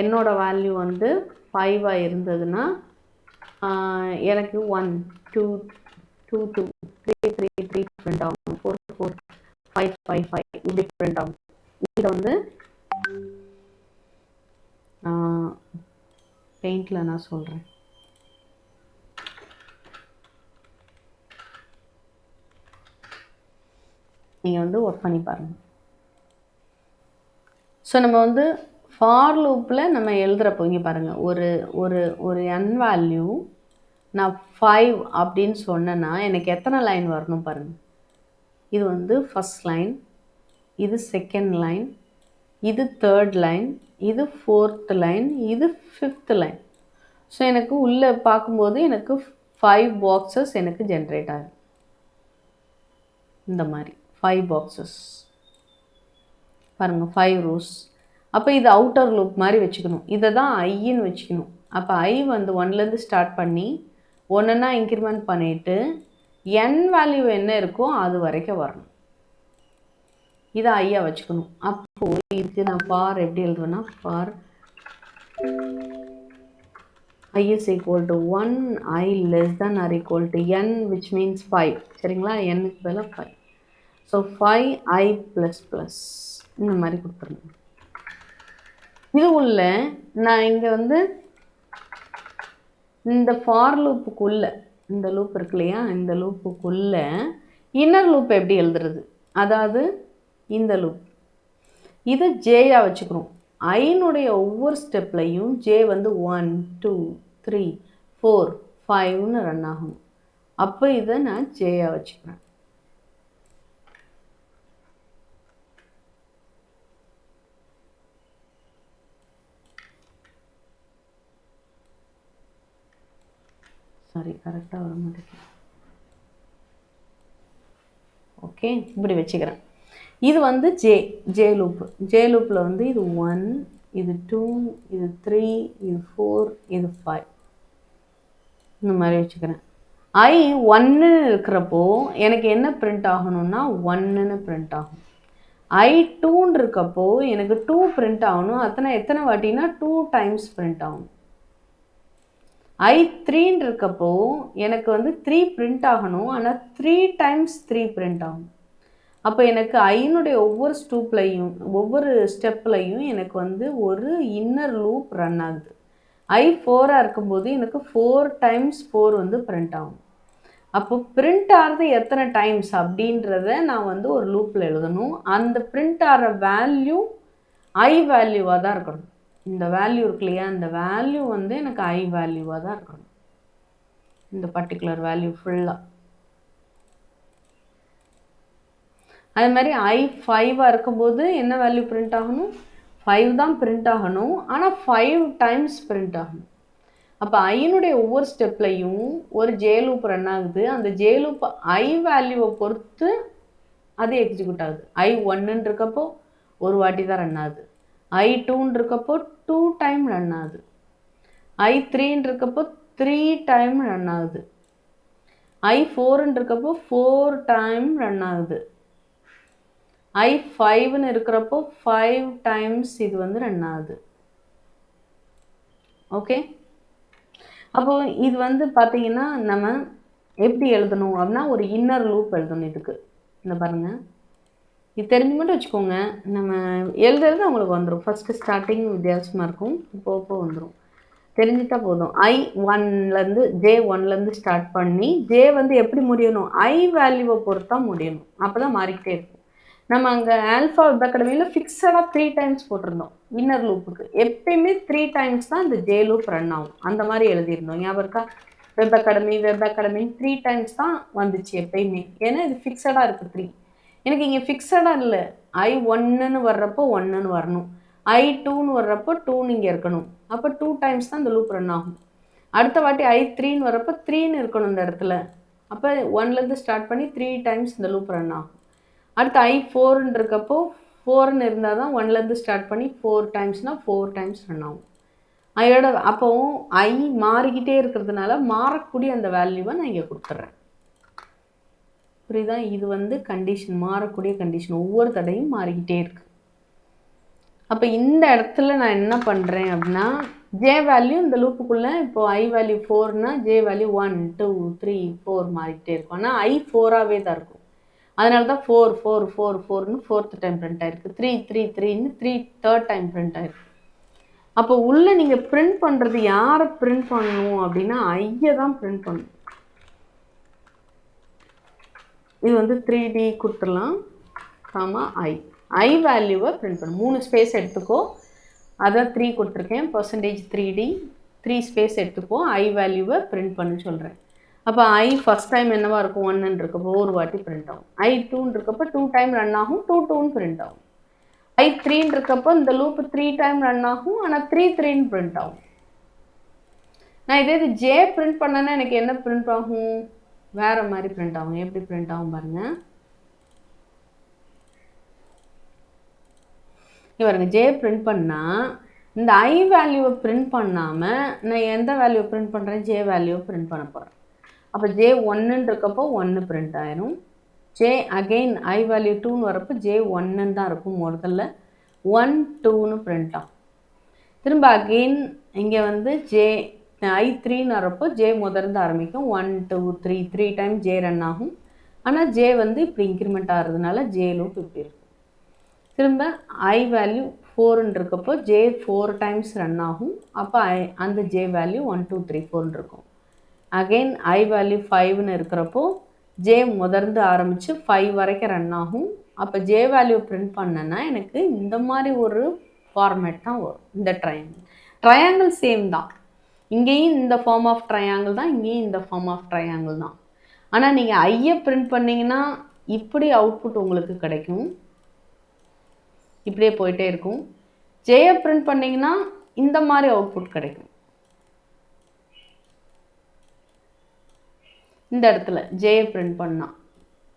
என்னோட வேல்யூ வந்து 5 இருந்ததுன்னா எனக்கு 1 2 2 2 3 3 3 பிரிண்ட் ஆகும், 4 4 5 5 5 இப்படி பிரிண்ட் ஆகும். இதை வந்து பெயிண்டில் நான் சொல்கிறேன். நீங்கள் வந்து ஒர்க் பண்ணி பாருங்கள். ஸோ நம்ம வந்து ஃபார் லூப்பில் நம்ம எழுதுகிறப்போ இங்கே பாருங்கள், ஒரு ஒரு ஒரு n வேல்யூ நான் 5 அப்படின்னு சொன்னேன்னா எனக்கு எத்தனை லைன் வரணும் பாருங்கள். இது வந்து ஃபஸ்ட் லைன், இது செகண்ட் லைன், இது தேர்ட் லைன், இது ஃபோர்த் லைன், இது ஃபிஃப்த் லைன். ஸோ எனக்கு உள்ளே பார்க்கும்போது எனக்கு 5 பாக்ஸஸ் எனக்கு ஜென்ரேட் ஆகும். இந்த மாதிரி 5 பாக்ஸஸ் பாருங்கள், 5 rows. அப்போ இது அவுட்டர் லூப் மாதிரி வச்சுக்கணும். இதை தான் ஐன்னு வச்சுக்கணும். அப்போ ஐ வந்து 1லேருந்து ஸ்டார்ட் பண்ணி ஒன்றுன்னா இன்க்ரிமெண்ட் பண்ணிவிட்டு n வேல்யூ என்ன இருக்கோ அது வரைக்கும் வரணும். இதை ஐயா வச்சுக்கணும். அப்போது இதுக்கு நான் ஃபார் எப்படி எழுதுவேன்னா, for i is equal to 1, i less than or equal to n, which means 5. சரிங்களா? n-க்கு பதிலாக 5. ஸோ 5i ++ இந்த மாதிரி கொடுத்துருங்க. இது உள்ள நான் இங்கே வந்து இந்த ஃபார் லூப்புக்குள்ளே, இந்த லூப் இருக்கு இல்லையா, இந்த லூப்புக்குள்ளே இன்னர் லூப் எப்படி எழுதுறது, அதாவது இந்த லூப் இது ஜேயாக வச்சுக்கிறோம். ஐனுடைய ஒவ்வொரு ஸ்டெப்லையும் ஜே வந்து 1 2 3 4 5ன்னு ரன் ஆகணும். அப்போ இதை நான் ஜேயாக வச்சுக்கிறேன். சாரி, கரெக்டாக வர மாட்டேங்குது. ஓகே, இப்படி வச்சுக்கிறேன். இது வந்து ஜே லூப்பில் வந்து இது 1, இது 2, இது 3, இது 4, இது 5 இந்த மாதிரி வச்சுக்கிறேன். ஐ 1 இருக்கிறப்போ எனக்கு என்ன பிரிண்ட் ஆகணும்னா 1ன்னு பிரிண்ட் ஆகும். ஐ 2 இருக்கப்போ எனக்கு 2 பிரிண்ட் ஆகணும். எத்தனை வாட்டினா 2 டைம்ஸ் பிரிண்ட் ஆகணும். ஐ 3 இருக்கப்போ எனக்கு வந்து 3 பிரிண்ட் ஆகணும். ஆனால் 3 டைம்ஸ் 3 பிரிண்ட் ஆகும். அப்போ எனக்கு ஐனுடைய ஒவ்வொரு ஸ்டெப்லையும் எனக்கு வந்து ஒரு இன்னர் லூப் ரன் ஆகுது. ஐ 4 இருக்கும்போது எனக்கு 4 டைம்ஸ் 4 வந்து பிரிண்ட் ஆகும். அப்போ பிரிண்ட் ஆகிறது எத்தனை டைம்ஸ் அப்படின்றத நான் வந்து ஒரு லூப்பில் எழுதணும். அந்த பிரிண்ட் ஆகிற வேல்யூ ஐ வேல்யூவாக தான் இருக்கணும். இந்த வேல்யூ இருக்கு இல்லையா, இந்த வேல்யூ வந்து எனக்கு ஐ வேல்யூவாக தான் இருக்கணும். இந்த பர்டிகுலர் வேல்யூ ஃபுல்லாக. அது மாதிரி ஐ 5 இருக்கும்போது என்ன வேல்யூ பிரிண்ட் ஆகணும், 5 தான் பிரிண்ட் ஆகணும். ஆனால் 5 டைம்ஸ் பிரிண்ட் ஆகணும். அப்போ ஐனுடைய ஒவ்வொரு ஸ்டெப்லையும் ஒரு ஜே லூப் ரன் ஆகுது. அந்த ஜே லூப் ஐ வேல்யூவை பொறுத்து அது எக்ஸிக்யூட் ஆகுது. ஐ 1 இருக்கப்போ ஒரு வாட்டி தான் ரன் ஆகுது. ஐ 2 இருக்கப்போ 2 டைம் ரன் ஆகுது. ஐ 3 இருக்கப்போ 3 டைம் ரன் ஆகுது. ஐ 4 இருக்கப்போ 4 டைம் ரன் ஆகுது. ஐ 5 இருக்கிறப்போ 5 டைம்ஸ் இது வந்து ரன் ஆகுது. ஓகே, அப்போ இது வந்து பார்த்தீங்கன்னா நம்ம எப்படி எழுதணும் அப்படின்னா ஒரு இன்னர் லூப் எழுதணும். இதுக்கு இந்த பாருங்கள், இது தெரிஞ்சு மட்டும் வச்சுக்கோங்க. நம்ம எழுதுறது அவங்களுக்கு வந்துடும். ஃபஸ்ட்டு ஸ்டார்டிங் வித்தியாசமாக இருக்கும், இப்போ வந்துடும். தெரிஞ்சுட்டா போதும். ஐ 1லேருந்து ஜே 1லேருந்து ஸ்டார்ட் பண்ணி ஜே வந்து எப்படி முடியணும், ஐ வேல்யூவை பொறுத்தா முடியணும். அப்போ தான் மாறிக்கிட்டே இருக்கும். நம்ம அங்கே ஆல்ஃபா வெப் அகாடமியில் ஃபிக்ஸடாக 3 டைம்ஸ் போட்டிருந்தோம். இன்னர் லூப்புக்கு எப்பயுமே 3 டைம்ஸ் தான் இந்த ஜே லூப் ரன் ஆகும். அந்த மாதிரி எழுதியிருந்தோம், ஞாபகம் இருக்கா? வெப் அகாடமின்னு 3 டைம்ஸ் தான் வந்துச்சு எப்பயுமே. ஏன்னா இது ஃபிக்ஸடாக இருக்குது 3. எனக்கு இங்கே ஃபிக்ஸடாக இல்லை. ஐ 1ன்னு வர்றப்போ 1ன்னு வரணும். ஐ 2ன்னு வர்றப்போ 2ன்னு இங்கே இருக்கணும். அப்போ 2 டைம்ஸ் தான் இந்த லூப் ரன் ஆகும். அடுத்த வாட்டி ஐ 3ன்னு வர்றப்போ 3ன்னு இருக்கணும் இந்த இடத்துல. அப்போ 1லேருந்து ஸ்டார்ட் பண்ணி 3 டைம்ஸ் இந்த லூப் ரன் ஆகும். அடுத்து ஐ 4ன்னு இருக்கப்போ 4ன்னு இருந்தால் தான் 1லேருந்து ஸ்டார்ட் பண்ணி 4 டைம்ஸ்னால் 4 டைம்ஸ் ரன் ஆகும். அதோட அப்போ ஐ மாறிக்கிட்டே இருக்கிறதுனால மாறக்கூடிய அந்த வேல்யூவை நான் இங்கே கொடுத்துட்றேன். புரியுதா? இது வந்து கண்டிஷன், மாறக்கூடிய கண்டிஷன், ஒவ்வொரு தடையும் மாறிக்கிட்டே இருக்கு. அப்போ இந்த இடத்துல நான் என்ன பண்ணுறேன் அப்படின்னா, ஜே வேல்யூ இந்த லூப்புக்குள்ளே இப்போ ஐ வேல்யூ 4னா ஜே வேல்யூ 1 2 3 4 மாறிக்கிட்டே இருக்கும். ஆனால் ஐ 4ஆகவே தான் இருக்கும். அதனால தான் 4 4 4 4ன்னு 4th டைம் பிரிண்ட் ஆயிருக்கு. 3 3 3ன்னு 3rd டைம் பிரிண்ட் ஆயிருக்கு. அப்போ உள்ளே நீங்கள் பிரிண்ட் பண்ணுறது யாரை பிரிண்ட் பண்ணணும் அப்படின்னா ஐயை தான் பிரிண்ட் பண்ணணும். இது வந்து 3D கொடுத்துடலாம், ஐ வேல்யூவை பிரிண்ட் பண்ணணும். 3 ஸ்பேஸ் எடுத்துக்கோ, அதான் 3 கொடுத்துருக்கேன், %3D 3 ஸ்பேஸ் எடுத்துக்கோ, ஐ வேல்யூவை பிரிண்ட் பண்ணு சொல்கிறேன். அப்போ ஐ ஃபஸ்ட் டைம் என்னவா இருக்கும், 1ன்னு இருக்கப்போ ஒரு வாட்டி பிரிண்ட் ஆகும். ஐ 2ன்னு இருக்கப்போ 2 டைம் ரன் ஆகும், 2 2ன்னு பிரிண்ட் ஆகும். ஐ 3ன்னு இருக்கப்போ இந்த லூப் 3 டைம் ரன் ஆகும், ஆனால் 3 3ன்னு பிரிண்ட் ஆகும். நான் இதே இது ஜே பிரிண்ட் பண்ணேன்னா எனக்கு என்ன பிரிண்ட் ஆகும், வேறு மாதிரி பிரிண்ட் ஆகும். எப்படி பிரிண்ட் ஆகும் பாருங்கள். பாருங்க, ஜே பிரிண்ட் பண்ணால் இந்த ஐ வேல்யூவை பிரிண்ட் பண்ணாமல் நான் எந்த வேல்யூவை பிரிண்ட் பண்ணுறேன், ஜே வேல்யூவை பிரிண்ட் பண்ண போகிறேன். அப்போ ஜே 1ன்னு இருக்கப்போ 1 பிரிண்ட் ஆயிரும். ஜே அகெயின் ஐ வேல்யூ 2ன்னு வரப்போ ஜே 1ன்னு தான் இருக்கும். முதல்ல 1 2ன்னு பிரிண்ட் ஆகும். திரும்ப அகெயின் இங்கே வந்து ஜே ஐ 3ன்னு வரப்போ ஜே முதல்ல ஆரம்பிக்கும். 1 2 3 3 டைம் ஜே ரன் ஆகும். ஆனால் ஜே வந்து இப்படி இன்க்ரிமெண்ட் ஆகிறதுனால ஜே லூப் இப்படி இருக்கும். திரும்ப ஐ வேல்யூ 4ன்னு இருக்கப்போ ஜே 4 டைம்ஸ் ரன் ஆகும். அப்போ அந்த ஜே வேல்யூ 1 2 3 4ன்னு இருக்கும். அகெயின் ஐ வேல்யூ 5ன்னு இருக்கிறப்போ ஜே முதர்ந்து ஆரம்பித்து 5 வரைக்கும் ரன் ஆகும். அப்போ ஜே வேல்யூ பிரிண்ட் பண்ணேன்னா எனக்கு இந்த மாதிரி ஒரு ஃபார்மேட் தான் வரும். இந்த ட்ரையாங்கிள் சேம் தான், இங்கேயும் இந்த ஃபார்ம் ஆஃப் ட்ரையாங்கிள் தான், இங்கேயும் இந்த ஃபார்ம் ஆஃப் ட்ரையாங்கிள் தான். ஆனால் நீங்கள் ஐயை பிரிண்ட் பண்ணிங்கன்னா இப்படி அவுட்புட் உங்களுக்கு கிடைக்கும், இப்படியே போயிட்டே இருக்கும். ஜேயை பிரிண்ட் பண்ணிங்கன்னா இந்த மாதிரி அவுட்புட் கிடைக்கும். இந்த இடத்துல ஜேயை பிரிண்ட் பண்ணால்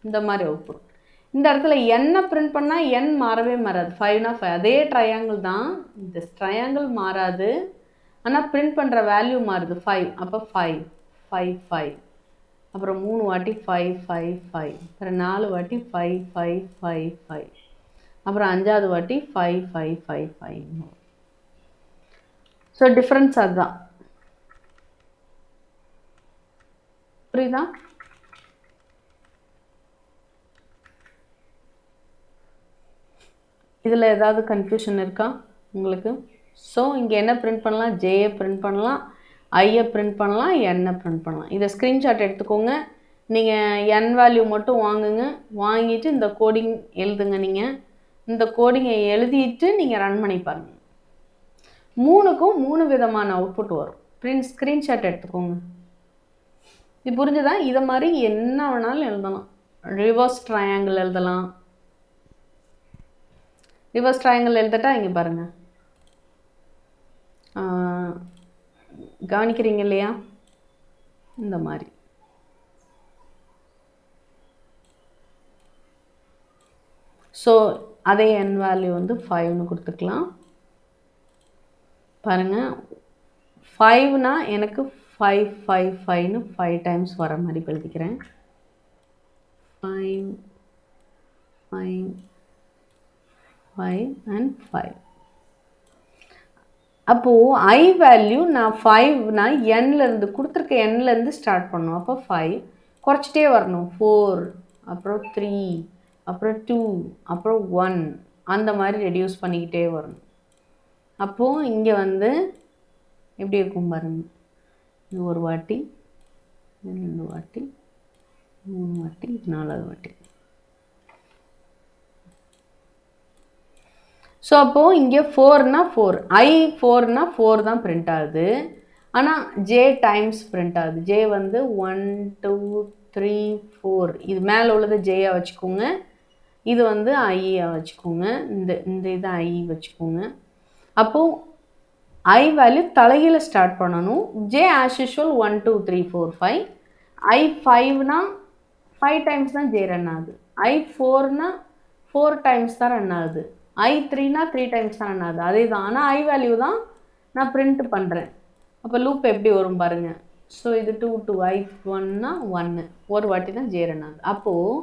இந்த மாதிரி அவுட்புட். இந்த இடத்துல எண்ணை பிரிண்ட் பண்ணால் எண் மாறவே மாறாது. 5னா 5 அதே ட்ரையாங்கிள் தான், இந்த ட்ரையாங்கிள் மாறாது, ஆனால் பிரிண்ட் பண்ணுற வேல்யூ மாறுது 5. அப்போ 5 5 5, அப்புறம் 3 வாட்டி 5 5 5, அப்புறம் 4 வாட்டி 5 5 5 5, அப்புறம் 5வது வாட்டி 5 5 5 5. ஸோ டிஃப்ரென்ஸ் அதுதான். புரியுதா? இதில் ஏதாவது கன்ஃபியூஷன் இருக்கா உங்களுக்கு? ஸோ இங்கே என்ன பிரிண்ட் பண்ணலாம், ஜேயை பிரிண்ட் பண்ணலாம், ஐயை பிரிண்ட் பண்ணலாம், எண்ணை பிரிண்ட் பண்ணலாம். இதை ஸ்க்ரீன்ஷாட் எடுத்துக்கோங்க. நீங்கள் என் வேல்யூ மட்டும் வாங்குங்க, வாங்கிட்டு இந்த கோடிங் எழுதுங்க. நீங்கள் இந்த கோடிங்கை எழுதிட்டு நீங்கள் ரன் பண்ணி பாருங்கள். 3க்கும் 3 விதமான அவுட்புட் வரும். ஸ்க்ரீன்ஷாட் எடுத்துக்கோங்க. இது புரிஞ்சுதா? இதை மாதிரி என்ன வேணாலும் எழுதலாம். ரிவர்ஸ் ட்ரையாங்கிள் எழுதலாம். ரிவர்ஸ் ட்ரையாங்கிள் எழுதட்டா? இங்கே பாருங்கள், கவனிக்கிறீங்க இல்லையா? இந்த மாதிரி ஸோ அதே என் வேல்யூ வந்து 5ன்னு கொடுத்துக்கலாம். பாருங்கள், 5னா எனக்கு 5 5 5ன்னு 5 டைம்ஸ் வர மாதிரி எழுதிக்கிறேன். 5 5 5 and 5. அப்போது ஐ வேல்யூ நான் 5னா எண்ணிலேருந்து கொடுத்துருக்க எண்ணிலேருந்து ஸ்டார்ட் பண்ணணும். அப்போ 5 குறைச்சிட்டே வரணும். 4, அப்புறம் 3, அப்புறம் 2, அப்புறம் 1, அந்த மாதிரி ரெடியூஸ் பண்ணிக்கிட்டே வரணும். அப்போது இங்கே வந்து எப்படி இருக்கும் பாருங்க, இது ஒரு வாட்டி, 2 வாட்டி, 3 வாட்டி, 4வது வாட்டி. ஸோ அப்போது இங்கே 4னா 4, ஐ 4னா 4 தான் பிரிண்ட் ஆகுது. ஆனால் ஜே டைம்ஸ் பிரிண்ட் ஆகுது. ஜே வந்து 1 2 3 4, இது மேலே உள்ளது ஜேயாக வச்சுக்கோங்க, இது வந்து ஐயாக வச்சுக்கோங்க, இந்த இதை ஐ வச்சுக்கோங்க. அப்போது ஐ வேல்யூ தலைகீழ ஸ்டார்ட் பண்ணணும். J as usual 1 2 3 4 5. ஐ 5னா 5 டைம்ஸ் தான் ஜே ரன் ஆகுது. ஐ 4னா 4 டைம்ஸ் தான் ரன் ஆகுது. I3னா 3 டைம்ஸ் தான் ஆகுது அதே தான். ஆனால் ஐ வேல்யூ தான் நான் பிரிண்ட் பண்ணுறேன். அப்போ லூப் எப்படி வரும் பாருங்கள். ஸோ இது 2 2 I1னா 1 ஒரு வாட்டி தான் ஜே ரன் ஆகுது. அப்போது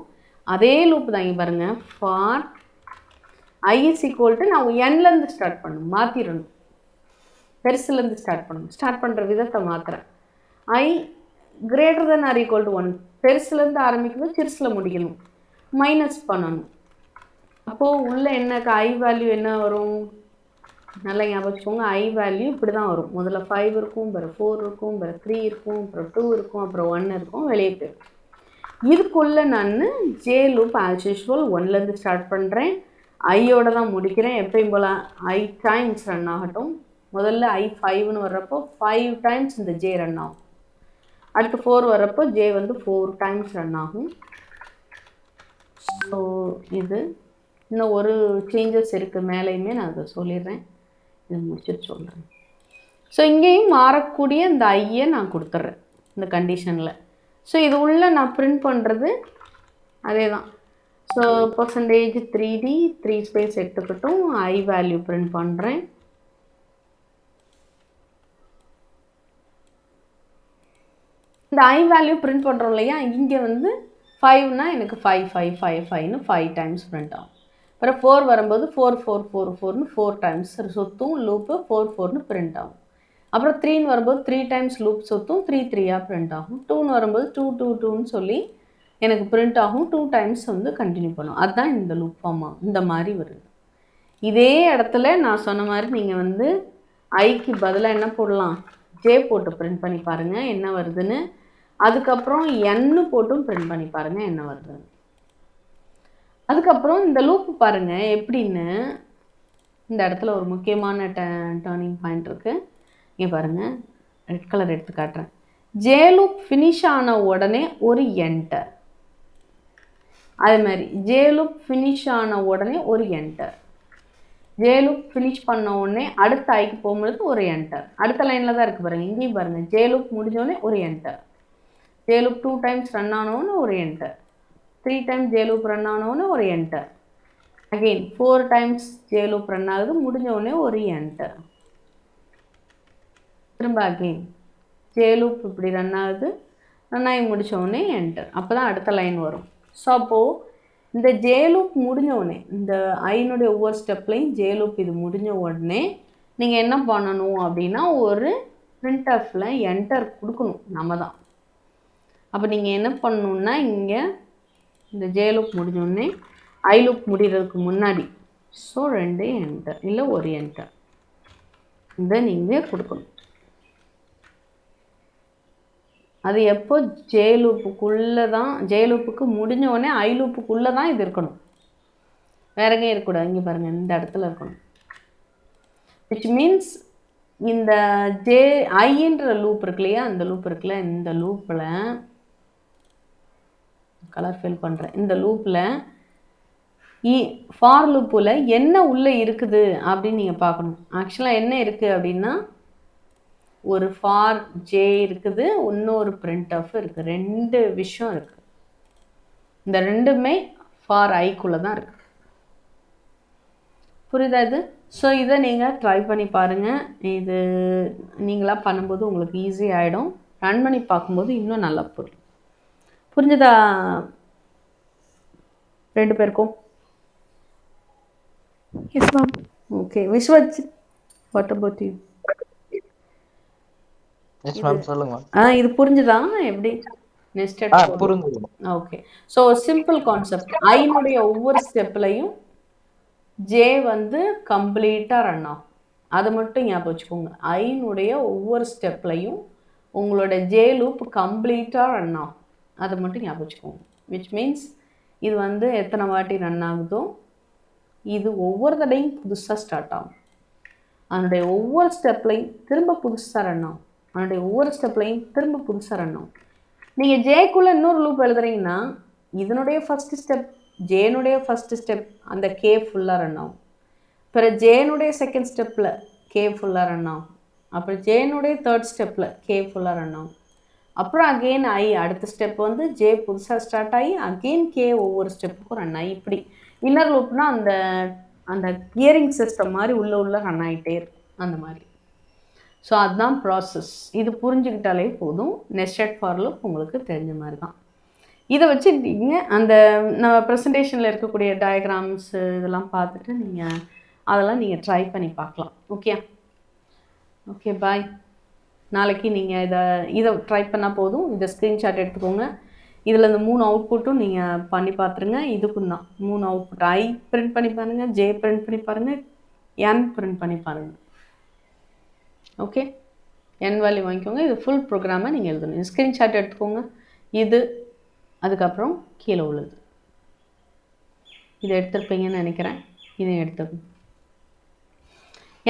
அதே லூப் தான் இங்கே பாருங்கள். For I is equal to நான் nலேருந்து ஸ்டார்ட் பண்ணணும், மாற்றிடணும். பெருசுலேருந்து ஸ்டார்ட் பண்ணணும். ஸ்டார்ட் பண்ணுற விதத்தை மாற்றுறேன். I greater than or equal to 1 பெருசுலேருந்து ஆரம்பிக்கும்போது சிறுசில் முடிக்கணும், மைனஸ் பண்ணணும். அப்போது உள்ள என்ன ஐ வேல்யூ என்ன வரும், நல்லா ஞாபகம் வச்சுக்கோங்க. ஐ வேல்யூ இப்படி தான் வரும். முதல்ல 5 இருக்கும், அப்புறம் 4 இருக்கும், அப்புறம் 3 இருக்கும், அப்புறம் 2 இருக்கும், அப்புறம் 1 இருக்கும், வெளியே போயிடும். இதுக்குள்ளே நான் ஜே லூப் ஆஸ் யூஷுவல் 1லேருந்து ஸ்டார்ட் பண்ணுறேன், ஐயோட தான் முடிக்கிறேன். எப்பயும் போல் ஐ டைம்ஸ் ரன் ஆகட்டும். முதல்ல I5ன்னு வர்றப்போ 5 டைம்ஸ் இந்த ஜே ரன் ஆகும். அடுத்து 4 வர்றப்போ ஜே வந்து 4 டைம்ஸ் ரன் ஆகும். ஸோ இது இன்னும் ஒரு சேஞ்சஸ் இருக்குது மேலேயுமே, நான் அதை சொல்லிடுறேன். இது முடிச்சுட்டு சொல்கிறேன். ஸோ இங்கேயும் மாறக்கூடிய இந்த ஐயை நான் கொடுத்துட்றேன் இந்த கண்டிஷனில். ஸோ இது உள்ள நான் பிரிண்ட் பண்ணுறது அதே தான். ஸோ பர்சன்டேஜ் 3D 3 ஸ்பேஸ் எடுத்துக்கிட்டும் ஐ வேல்யூ பிரிண்ட் பண்ணுறேன். இந்த ஐ வேல்யூ பிரிண்ட் பண்ணுறோம் இல்லையா, இங்கே வந்து 5னா எனக்கு 5 5 5 5ன்னு 5 டைம்ஸ் பிரிண்ட் ஆகும். அப்புறம் 4 வரும்போது 4 4 4 4ன்னு 4 டைம்ஸ் சுற்றும் லூப்பு 4 4ன்னு பிரிண்ட் ஆகும். அப்புறம் 3ன்னு வரும்போது 3 டைம்ஸ் லூப் சுற்றும் 3 3ஆக பிரிண்ட் ஆகும். 2ன்னு வரும்போது 2 2 2ன்னு சொல்லி எனக்கு பிரிண்ட் ஆகும். 2 டைம்ஸ் வந்து கண்டினியூ பண்ணும். அதுதான் இந்த லூப் ஃபார்ம் ஆகும். இந்த மாதிரி வருது. இதே இடத்துல நான் சொன்ன மாதிரி நீங்கள் வந்து ஐக்கு பதிலாக என்ன போடலாம், ஜே போட்டு பிரிண்ட் பண்ணி பாருங்கள் என்ன வருதுன்னு. அதுக்கப்புறம் என்னு போட்டும் பிரிண்ட் பண்ணி பாருங்கள் என்ன வருதுன்னு. அதுக்கப்புறம் இந்த லூப் பாருங்கள் எப்படின்னு. இந்த இடத்துல ஒரு முக்கியமான டர்னிங் பாயிண்ட் இருக்குது. இங்கே பாருங்கள், ரெட் கலர் எடுத்து காட்டுறேன். ஜே லூப் ஃபினிஷ் ஆன உடனே ஒரு என்டர், அதே மாதிரி ஜே லூப் ஃபினிஷ் ஆன உடனே ஒரு என்டர், ஜே லூப் ஃபினிஷ் பண்ண உடனே அடுத்த ஐக்கு போகும்போது ஒரு என்டர். அடுத்த லைனில் தான் இருக்குது பாருங்கள். இங்கேயும் பாருங்கள், ஜே லூப் முடிஞ்சோடனே ஒரு enter, j loop 2 times run ஆனோன்னு ஒரு enter, 3 times j loop run ஆனோன்னு ஒரு enter, again 4 times j loop run ஆகுது, முடிஞ்சோடனே ஒரு என்டர், திரும்ப அகெயின் ஜே லூப் இப்படி ரன் ஆகுது, ரன் ஆகி முடித்தோடனே என்டர். அப்போ தான் அடுத்த லைன் வரும். ஸோ அப்போது இந்த ஜே லூப் முடிஞ்சோடனே இந்த ஐனுடைய ஒவ்வொரு ஸ்டெப்லையும் ஜே லூப் இது முடிஞ்ச உடனே நீங்கள் என்ன பண்ணணும் அப்படின்னா ஒரு பிரிண்ட்எஃப்பில் என்டர் கொடுக்கணும் நம்ம தான். அப்போ நீங்கள் என்ன பண்ணணுன்னா இங்கே இந்த ஜே லூப் முடிஞ்சோடனே ஐ லூப் முடிகிறதுக்கு முன்னாடி ஸோ 2 என்டர் இல்லை ஒரு என்டர் இதை நீங்கள் கொடுக்கணும். அது எப்போ ஜே லூப்புக்குள்ளே தான், ஜே லூப்புக்கு முடிஞ்சோடனே ஐ லூப்புக்குள்ளே தான் இது இருக்கணும், வேற எங்கேயும் இருக்கக்கூடாது. இங்கே பாருங்கள், இந்த இடத்துல இருக்கணும். விச் மீன்ஸ் இந்த ஜே ஐன்ற லூப் இருக்கு இல்லையா, அந்த லூப் இருக்குல்ல, இந்த லூப்பில் கலர் ஃபில் பண்ணுறேன். இந்த லூப்பில் ஃபார் லூப்பில் என்ன உள்ளே இருக்குது அப்படின்னு நீங்கள் பார்க்கணும். ஆக்சுவலாக என்ன இருக்குது அப்படின்னா ஒரு ஃபார் ஜே இருக்குது, இன்னொரு பிரிண்ட்எஃப் இருக்குது, 2 விஷயம் இருக்குது. இந்த ரெண்டுமே ஃபார் ஐக்குள்ளே தான் இருக்குது. புரியுதா இது? ஸோ இதை நீங்கள் ட்ரை பண்ணி பாருங்கள். இது நீங்களாக பண்ணும்போது உங்களுக்கு ஈஸி ஆகிடும். ரன் பண்ணி பார்க்கும்போது இன்னும் நல்லா புரியும். புரிஞ்சுதா 2 பேருக்கும்? Yes ma'am. Okay Vishwaj, what about you? Yes ma'am, சொல்லுங்க. இது புரிஞ்சுதா எப்படி நெஸ்டட்? புரிஞ்சுது. ஓகே. So simple concept. ஐனுடைய ஒவ்வொரு ஸ்டெப்லையும் ஜே வந்து கம்ப்ளீட்டாக ரன் ஆகும். அதை மட்டும் ஞாபகம் வச்சுக்கோங்க. ஐனுடைய ஒவ்வொரு ஸ்டெப்லையும் உங்களோட ஜே லூப் கம்ப்ளீட்டாக ரன் ஆகும். அதை மட்டும் ஞாபகம் வச்சுக்கோங்க. விச் மீன்ஸ் இது வந்து எத்தனை வாட்டி ரன் ஆகுதோ இது ஒவ்வொரு தடையும் புதுசாக ஸ்டார்ட் ஆகும். அதனுடைய ஒவ்வொரு ஸ்டெப்லையும் திரும்ப புதுசாக ரன் ஆகும். அதனுடைய ஒவ்வொரு ஸ்டெப்லையும் திரும்ப புதுசாக ரன் ஆகும். நீங்கள் ஜேக்குள்ளே இன்னொரு லூப் எழுதுறீங்கன்னா இதனுடைய ஃபஸ்ட்டு ஸ்டெப், ஜேனுடைய ஃபஸ்ட்டு ஸ்டெப் அந்த கே ஃபுல்லாக ரன் ஆகும். அப்புறம் ஜேனுடைய செகண்ட் ஸ்டெப்பில் கே ஃபுல்லாக ரன் ஆகும். அப்புறம் ஜேனுடைய தேர்ட் ஸ்டெப்பில் கே ஃபுல்லாக ரன் ஆகும். அப்புறம் அகெயின் ஐ அடுத்த ஸ்டெப் வந்து ஜே புதுசாக ஸ்டார்ட் ஆகி அகெயின் கே ஒவ்வொரு ஸ்டெப்புக்கும் ரன் ஆகி இப்படி இன்னர் லூப்னால் அந்த அந்த கியரிங் சிஸ்டம் மாதிரி உள்ள ரன் ஆகிட்டே இருக்கும் அந்த மாதிரி. ஸோ அதுதான் ப்ராசஸ். இது புரிஞ்சுக்கிட்டாலே போதும். நெஸ்டட் ஃபார் லூப் உங்களுக்கு தெரிஞ்ச மாதிரி தான். இதை வச்சு நீங்கள் அந்த நம்ம ப்ரெசன்டேஷனில் இருக்கக்கூடிய டயக்ராம்ஸு இதெல்லாம் பார்த்துட்டு அதெல்லாம் நீங்கள் ட்ரை பண்ணி பார்க்கலாம். Okay bye. நாளைக்கு நீங்கள் இதை ட்ரை பண்ணால் போதும். இதை ஸ்க்ரீன்ஷாட் எடுத்துக்கோங்க. இதில் இந்த 3 அவுட்புட்டும் நீங்கள் பண்ணி பார்த்துருங்க. இதுக்கும் தான் 3 அவுட்புட். ஐ பிரிண்ட் பண்ணி பாருங்கள், ஜே பிரிண்ட் பண்ணி பாருங்கள், என் பிரிண்ட் பண்ணி பாருங்கள். ஓகே, என் வேல்யூ வாங்கிக்கோங்க. இது ஃபுல் ப்ரோக்ராமை நீங்கள் எழுதணும். ஸ்க்ரீன்ஷாட் எடுத்துக்கோங்க. இது அதுக்கப்புறம் கீழே உள்ளது இதை எடுத்துருப்பீங்கன்னு நினைக்கிறேன். இதை எடுத்துக்கோங்க.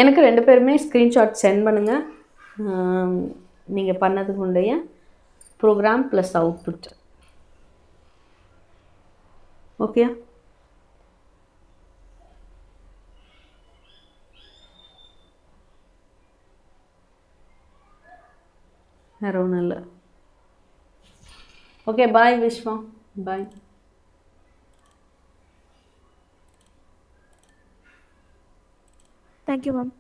எனக்கு 2 பேருமே ஸ்க்ரீன்ஷாட் சென்ட் பண்ணுங்கள். நீங்கள் பண்ணதுக்கு உடைய ப்ரோக்ராம் ப்ளஸ் அவுட்புட். ஓகே, வேறு ஒன்றும் இல்லை. Okay bye Vishwa, bye. Thank you ma'am.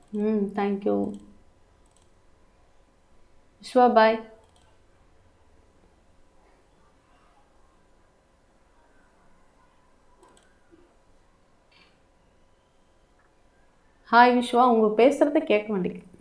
Thank you Vishwa, bye. Hi Vishwa, உங்கள் பேசுகிறத கேட்க மாட்டேங்குது.